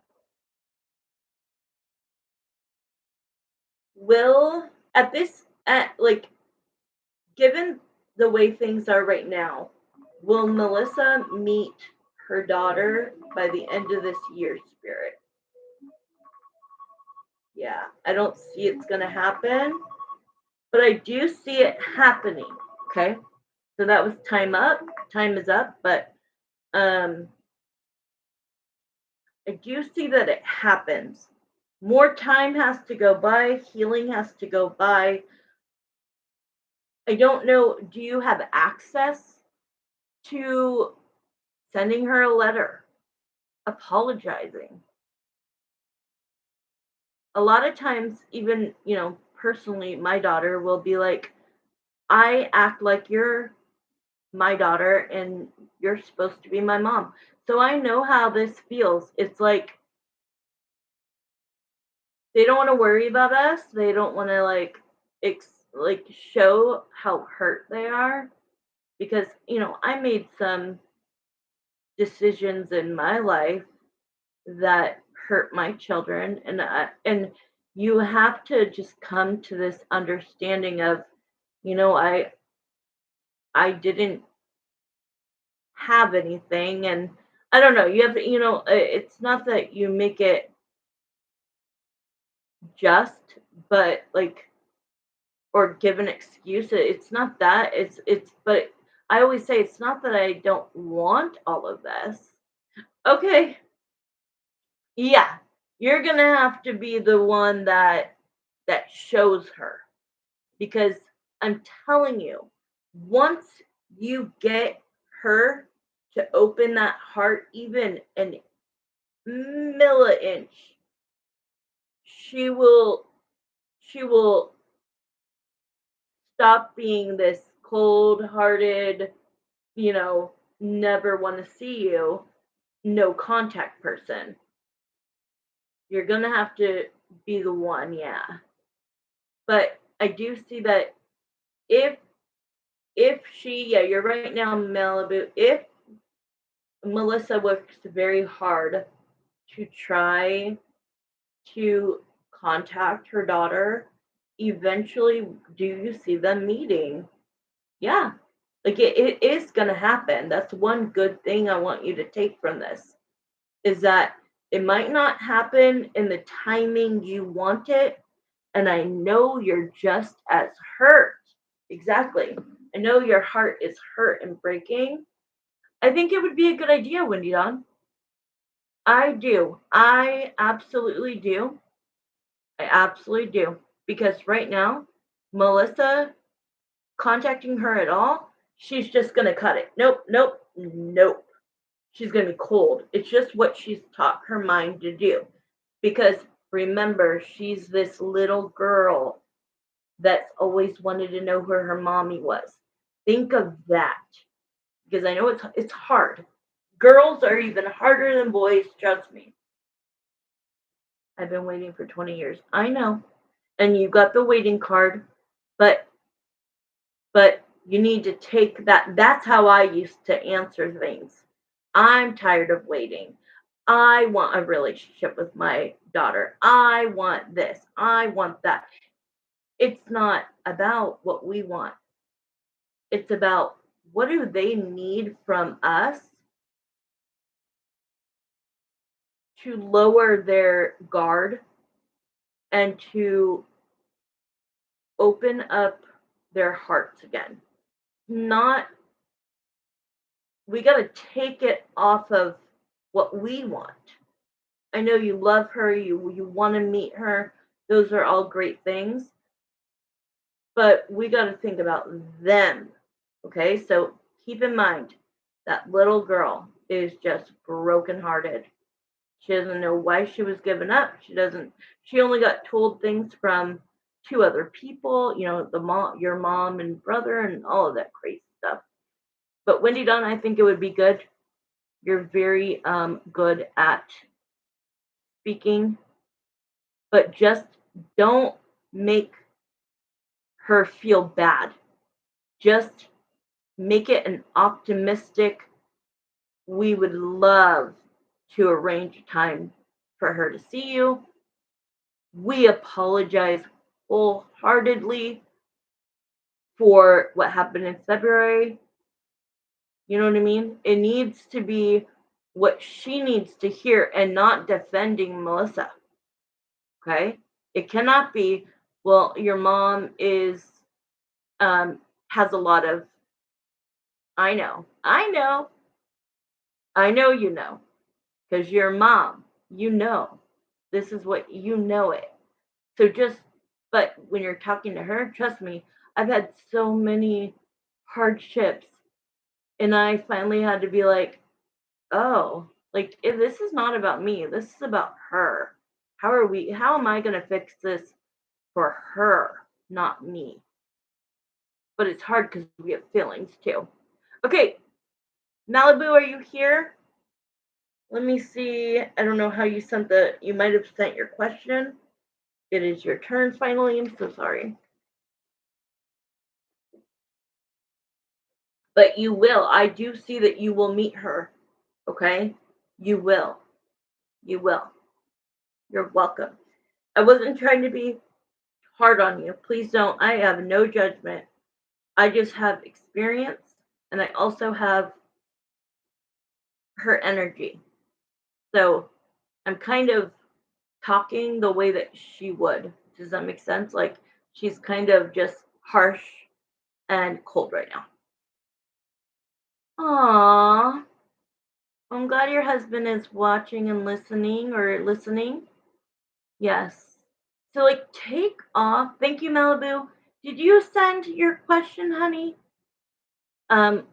Will, like, given the way things are right now, will Melissa meet her daughter by the end of this year, Spirit? Yeah, I don't see it's gonna happen, but I do see it happening. Okay. So that was time up. Time is up, but I do see that it happens. More time has to go by, healing has to go by. I don't know, do you have access to sending her a letter, apologizing? A lot of times, even, personally, my daughter will be like, I act like you're my daughter and you're supposed to be my mom. So I know how this feels. It's like they don't want to worry about us. They don't want to like show how hurt they are because, I made some decisions in my life that hurt my children and you have to just come to this understanding of, I didn't have anything and I don't know, you have to, it's not that you make it just, but like or give an excuse. It's not that. But I always say it's not that I don't want all of this. Okay, yeah, you're gonna have to be the one that shows her because I'm telling you, once you get her to open that heart even an milli-inch, she will stop being this cold-hearted, you know, never want to see you, no contact person. You're gonna have to be the one, yeah. But I do see that if yeah, you're right now, Malibu. If Melissa works very hard to try to contact her daughter, eventually, do you see them meeting? Yeah, like it is gonna happen. That's one good thing I want you to take from this is that it might not happen in the timing you want it. And I know you're just as hurt. Exactly. I know your heart is hurt and breaking. I think it would be a good idea, Wendy Dawn. I do. I absolutely do. I absolutely do. Because right now, Melissa contacting her at all, she's just going to cut it. Nope, nope, nope. She's going to be cold. It's just what she's taught her mind to do. Because remember, she's this little girl that's always wanted to know where her mommy was. Think of that. Because I know it's hard. Girls are even harder than boys, trust me. I've been waiting for 20 years. I know. And you got the waiting card, but you need to take that. That's how I used to answer things. I'm tired of waiting. I want a relationship with my daughter. I want this. I want that. It's not about what we want. It's about what do they need from us to lower their guard and to open up their hearts again. Not, we got to take it off of what we want. I know you love her, you want to meet her. Those are all great things. But we got to think about them. Okay? So keep in mind that little girl is just brokenhearted. She doesn't know why she was given up. She only got told things from two other people, your mom and brother and all of that crazy stuff. But Wendy Dawn, I think it would be good. You're very good at speaking, but just don't make her feel bad. Just make it an optimistic, we would love to arrange a time for her to see you. We apologize wholeheartedly for what happened in February. You know what I mean? It needs to be what she needs to hear and not defending Melissa. Okay? It cannot be, well, your mom is has a lot of, I know, I know you know, because you're a mom, you know, this is what you know it. So just, but when you're talking to her, trust me, I've had so many hardships, and I finally had to be like, oh, like if this is not about me, this is about her. How am I going to fix this for her, not me? But it's hard because we have feelings too. Okay, Malibu, are you here? Let me see. I don't know how you might have sent your question. It is your turn finally. I'm so sorry. But you will. I do see that you will meet her. Okay? You will. You will. You're welcome. I wasn't trying to be hard on you. Please don't. I have no judgment. I just have experience, and I also have her energy. So I'm kind of talking the way that she would. Does that make sense? Like she's kind of just harsh and cold right now. Aww. I'm glad your husband is watching and listening or listening. Yes. So like take off. Thank you, Malibu. Did you send your question, honey? Um,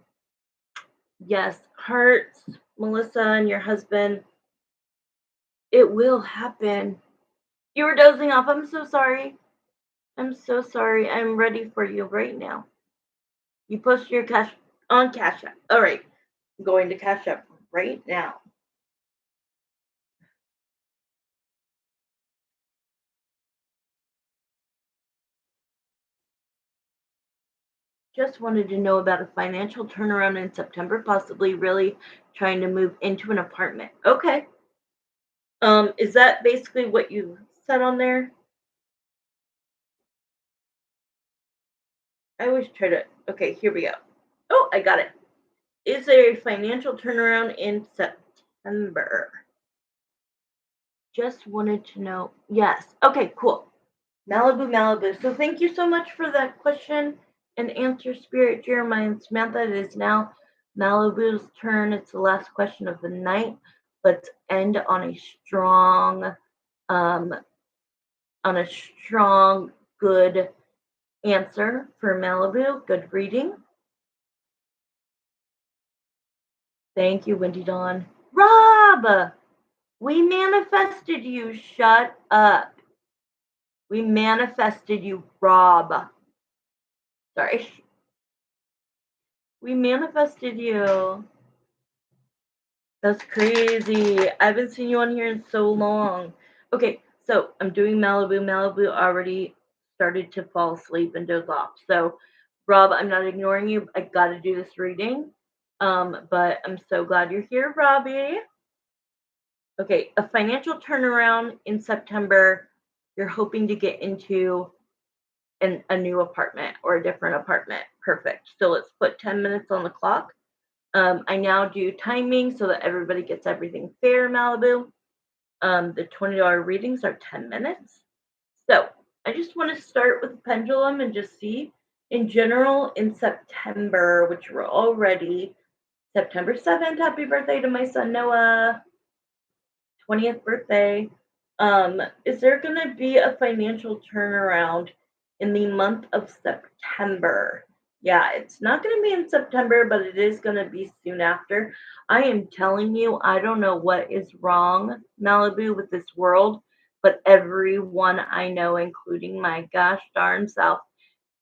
yes, Hearts, Melissa, and your husband. It will happen. You were dozing off. I'm so sorry. I'm so sorry. I'm ready for you right now. You post your cash on Cash App. All right. I'm going to Cash App right now. Just wanted to know about a financial turnaround in September, possibly really trying to move into an apartment. Okay. Is that basically what you said on there? I always try to. Okay, here we go. Oh, I got it. Is there a financial turnaround in September? Just wanted to know. Yes. Okay, cool. Malibu, Malibu. So thank you so much for that question and answer, Spirit, Jeremiah, and Samantha. It is now Malibu's turn. It's the last question of the night. Let's end um, on a strong, good answer for Malibu. Good reading. Thank you, Wendy Dawn. Rob, we manifested you. Shut up. We manifested you, Rob. Sorry. We manifested you. That's crazy. I haven't seen you on here in so long. Okay, so I'm doing Malibu. Malibu already started to fall asleep and doze off. So, Rob, I'm not ignoring you. I got to do this reading. But I'm so glad you're here, Robbie. Okay, a financial turnaround in September. You're hoping to get into a new apartment or a different apartment. Perfect. So let's put 10 minutes on the clock. I now do timing so that everybody gets everything fair, Malibu. The $20 readings are 10 minutes. So I just want to start with the pendulum and just see in general in September, which we're already September 7th. Happy birthday to my son Noah. 20th birthday. Is there going to be a financial turnaround in the month of September? Yeah, it's not going to be in September, but it is going to be soon after. I am telling you, I don't know what is wrong, Malibu, with this world, but everyone I know, including my gosh darn self,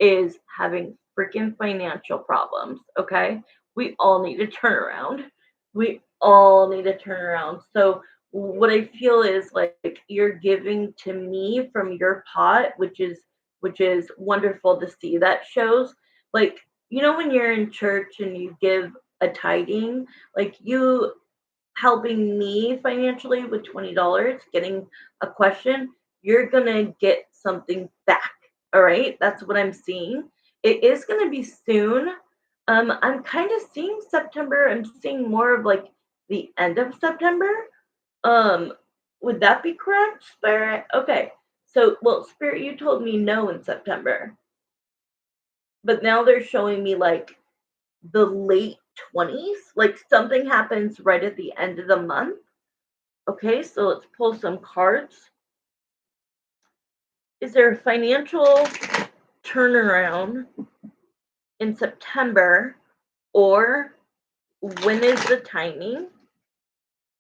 is having freaking financial problems. Okay. We all need a turnaround. We all need a turnaround. So, what I feel is like you're giving to me from your pot, which is wonderful to see. That shows like when you're in church and you give a tithing, like you helping me financially with $20, getting a question, you're gonna get something back. All right, that's what I'm seeing. It is gonna be soon. I'm kind of seeing September. I'm seeing more of like the end of September. Um, would that be correct, Spirit? Okay. So, well, Spirit, you told me no in September. but now they're showing me like the late 20s, like something happens right at the end of the month. Okay, so let's pull some cards. Is there a financial turnaround in September, or when is the timing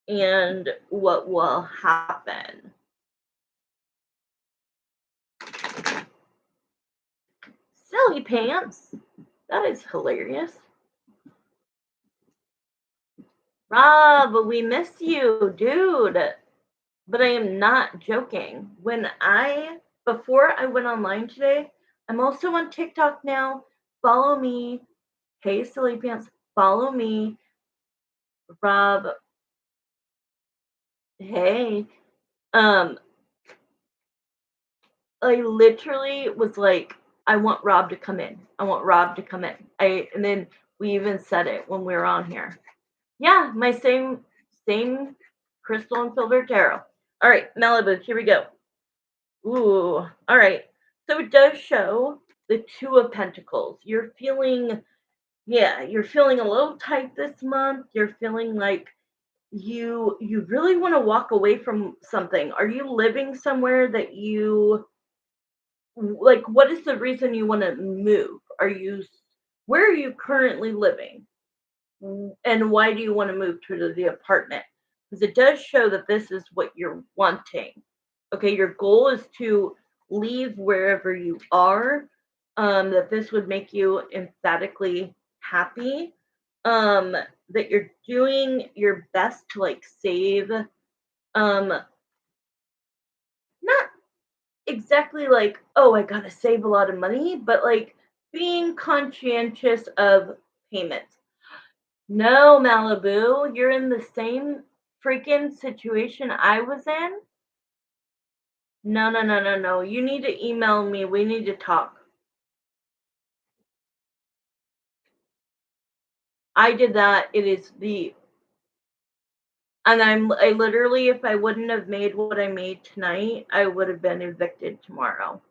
and what will happen? Silly pants. That is hilarious. Rob, we miss you, dude. But I am not joking. Before I went online today, I'm also on TikTok now. Follow me. Hey, silly pants. Follow me. Rob. Hey. Um, I literally was like, I want Rob to come in. I want Rob to come in. And then we even said it when we were on here. Yeah, my same crystal and silver tarot. All right, Malibu, here we go. Ooh, all right. So it does show the Two of Pentacles. You're feeling a little tight this month. You're feeling like you really want to walk away from something. Are you living somewhere that you like? What is the reason you want to move? Where are you currently living? And why do you want to move to the apartment? Because it does show that this is what you're wanting. Okay, your goal is to leave wherever you are. That this would make you emphatically happy. That you're doing your best to like save. Not exactly like, oh, I gotta save a lot of money, but like being conscientious of payments. No, Malibu, you're in the same freaking situation I was in. No, no, no, no, no. You need to email me. We need to talk. I did that. I literally, if I wouldn't have made what I made tonight, I would have been evicted tomorrow.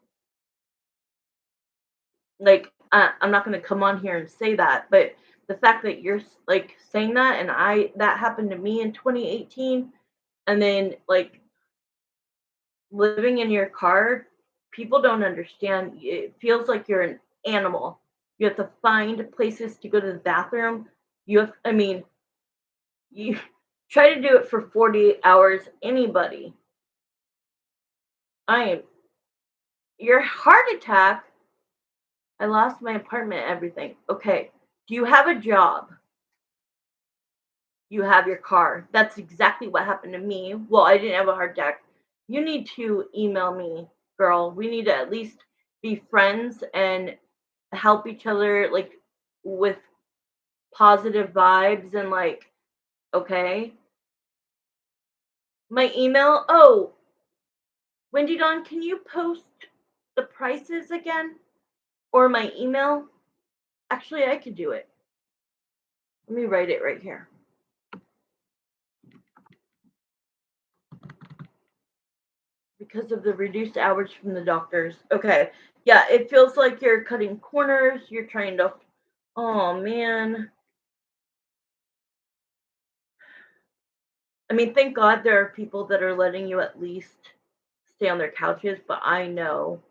Like, I'm not going to come on here and say that, but the fact that you're like saying that, and that happened to me in 2018, and then like living in your car, people don't understand. It feels like you're an animal. You have to find places to go to the bathroom. I mean, you try to do it for 48 hours. Anybody. I am, your heart attack. I lost my apartment, everything. Okay. Do you have a job? You have your car. That's exactly what happened to me. Well, I didn't have a heart attack. You need to email me, girl. We need to at least be friends and help each other like with positive vibes and like, okay. My email, oh, Wendy Dawn, can you post the prices again? Or my email? Actually, I could do it. Let me write it right here. Because of the reduced hours from the doctors. Okay. Yeah, it feels like you're cutting corners. You're trying to, oh man. I mean, thank God there are people that are letting you at least stay on their couches, but I know,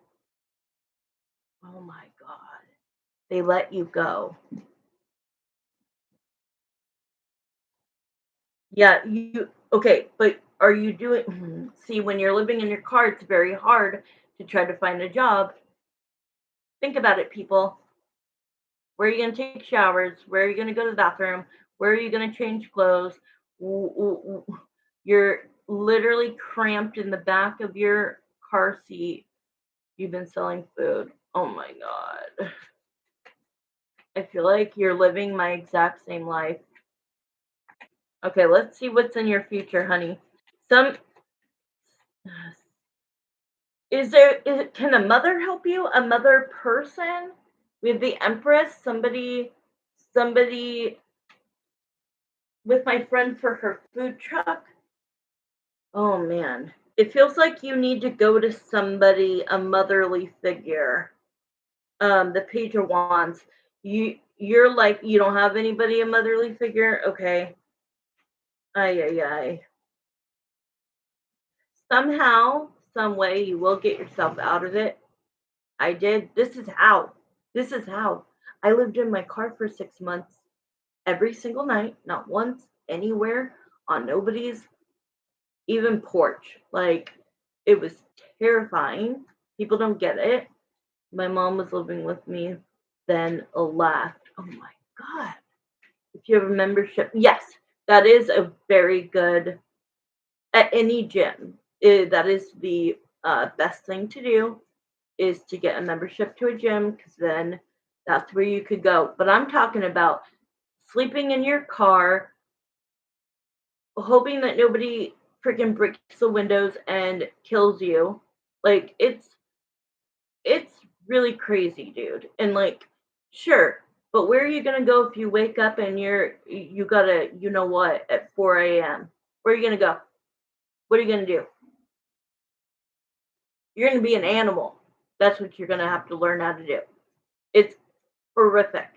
oh my God, they let you go. Yeah, okay, but are you doing, see, when you're living in your car, it's very hard to try to find a job. Think about it, people. Where are you going to take showers? Where are you going to go to the bathroom? Where are you going to change clothes? You're literally cramped in the back of your car seat. You've been selling food. Oh my God. I feel like you're living my exact same life. Okay, let's see what's in your future, honey. Some can a mother help you? A mother person? With the Empress, somebody with my friend for her food truck. Oh man. It feels like you need to go to somebody, a motherly figure. The Page of Wands. You're like you don't have anybody a motherly figure. Okay. Ay ay ay. Somehow, some way, you will get yourself out of it. I did. This is how. This is how. I lived in my car for 6 months every single night, not once anywhere on nobody's even porch. Like it was terrifying. People don't get it. My mom was living with me, then left. Oh my God. If you have a membership, yes, that is a very good at any gym. That is the best thing to do is to get a membership to a gym because then that's where you could go. But I'm talking about sleeping in your car, hoping that nobody freaking breaks the windows and kills you. Like it's really crazy, dude. And like, sure, but where are you gonna go if you wake up and you gotta you know what at 4 a.m. Where are you gonna go? What are you gonna do? You're gonna be an animal. That's what you're gonna have to learn how to do. It's horrific.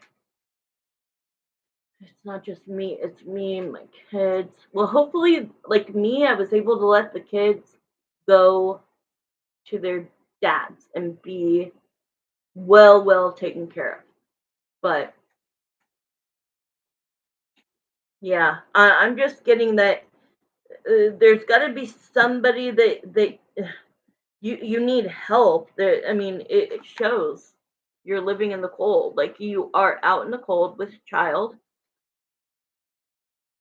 It's not just me, it's me and my kids. Well, hopefully, like me, I was able to let the kids go to their dads and be well taken care of. But yeah, I'm just getting that there's got to be somebody that you need help. There, I mean, it shows you're living in the cold, like you are out in the cold with a child.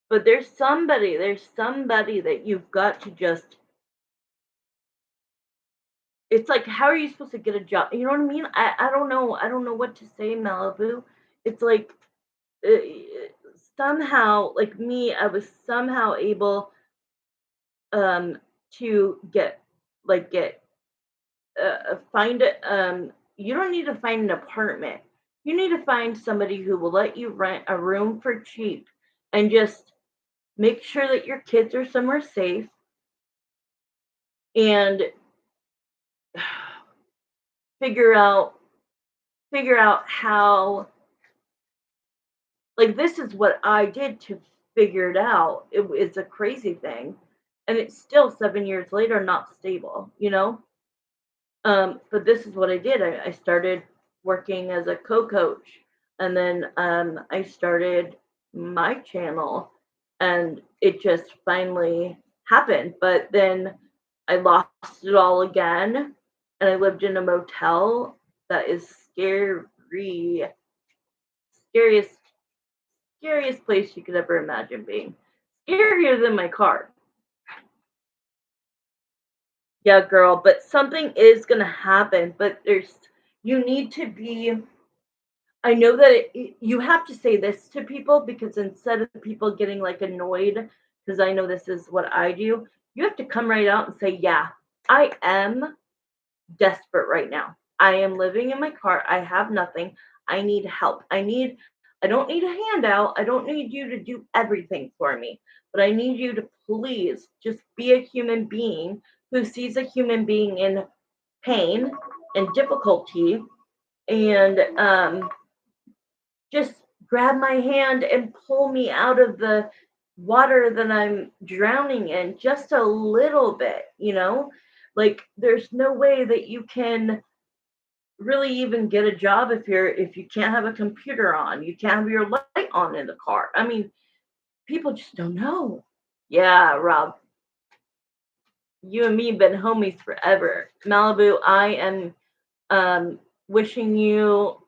But there's somebody that you've got to just it's like how are you supposed to get a job? You know what I mean? I don't know what to say, Malibu. It's like uh, somehow like me I was somehow able to get find it you don't need to find an apartment. You need to find somebody who will let you rent a room for cheap and just make sure that your kids are somewhere safe and figure out figure out how like this is what I did to figure it out. It's a crazy thing and it's still 7 years later not stable, you know. But this is what I did. I started working as a co-coach, and then I started my channel, and it just finally happened. But then I lost it all again, and I lived in a motel that is scary, scariest, scariest place you could ever imagine being. Scarier than my car. Yeah, girl, but something is gonna happen. But you need to be I know that you have to say this to people because instead of people getting like annoyed, because I know this is what I do, you have to come right out and say, yeah, I am desperate right now. I am living in my car. I have nothing. I need help. I don't need a handout. I don't need you to do everything for me, but I need you to please just be a human being who sees a human being in pain and difficulty and just grab my hand and pull me out of the water that I'm drowning in just a little bit, you know? Like there's no way that you can really even get a job if you can't have a computer on, you can't have your light on in the car. I mean, people just don't know. Yeah, Rob, you and me have been homies forever. Malibu, I am wishing you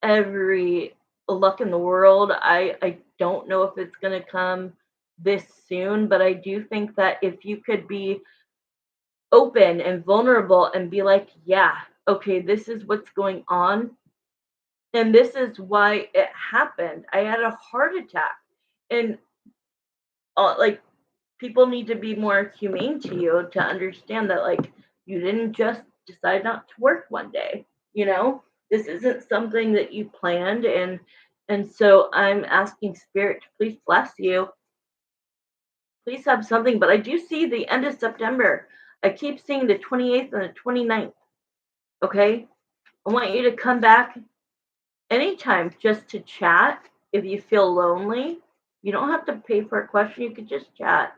every luck in the world. I don't know if it's going to come this soon, but I do think that if you could be open and vulnerable and be like, yeah, okay, this is what's going on and this is why it happened. I had a heart attack and like people need to be more humane to you to understand that like you didn't just decide not to work one day, you know. This isn't something that you planned and so I'm asking spirit to please bless you, please have something. But I do see the end of September. I keep seeing the 28th and the 29th. Okay, I want you to come back anytime just to chat. If you feel lonely, you don't have to pay for a question. You could just chat.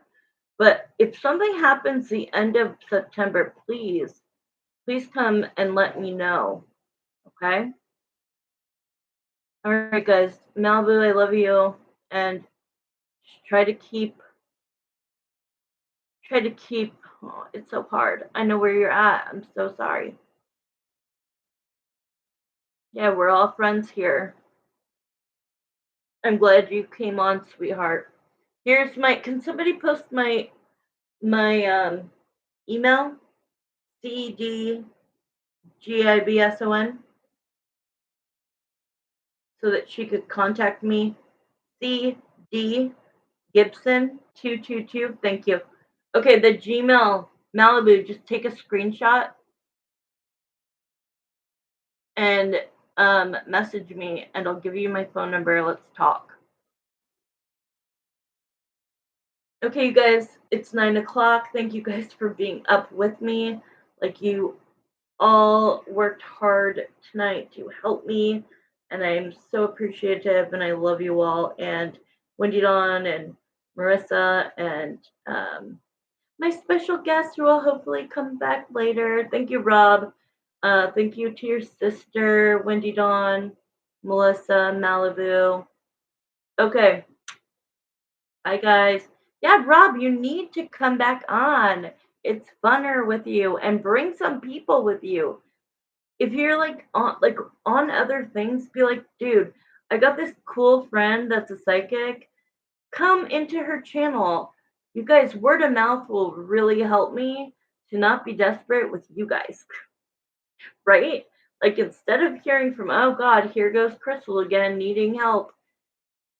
But if something happens the end of September, please come and let me know. Okay? All right, guys. Malibu, I love you. And try to keep, oh, it's so hard. I know where you're at. I'm so sorry. Yeah, we're all friends here. I'm glad you came on, sweetheart. Here's my, can somebody post my email? CEDGIBSON, so that she could contact me. CD Gibson 222. Thank you. Okay, the Gmail Malibu, just take a screenshot and message me, and I'll give you my phone number. Let's talk. Okay, you guys, it's 9 o'clock. Thank you guys for being up with me. Like, you all worked hard tonight to help me, and I'm so appreciative, and I love you all. And Wendy Dawn and Marissa and my special guest who will hopefully come back later. Thank you, Rob. Thank you to your sister, Wendy Dawn, Melissa, Malibu. Okay. Hi, guys. Yeah, Rob, you need to come back on. It's funner with you, and bring some people with you. If you're on other things, be like, dude, I got this cool friend that's a psychic. Come into her channel. You guys, word of mouth will really help me to not be desperate with you guys, right? Like, instead of hearing from, oh God, here goes Crystal again needing help,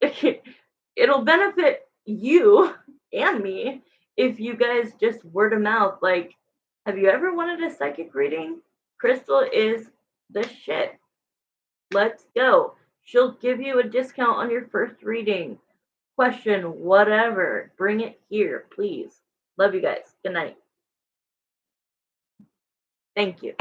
it'll benefit you and me if you guys just word of mouth. Like, have you ever wanted a psychic reading? Crystal is the shit. Let's go. She'll give you a discount on your first reading. Question, whatever. Bring it here, please. Love you guys. Good night. Thank you.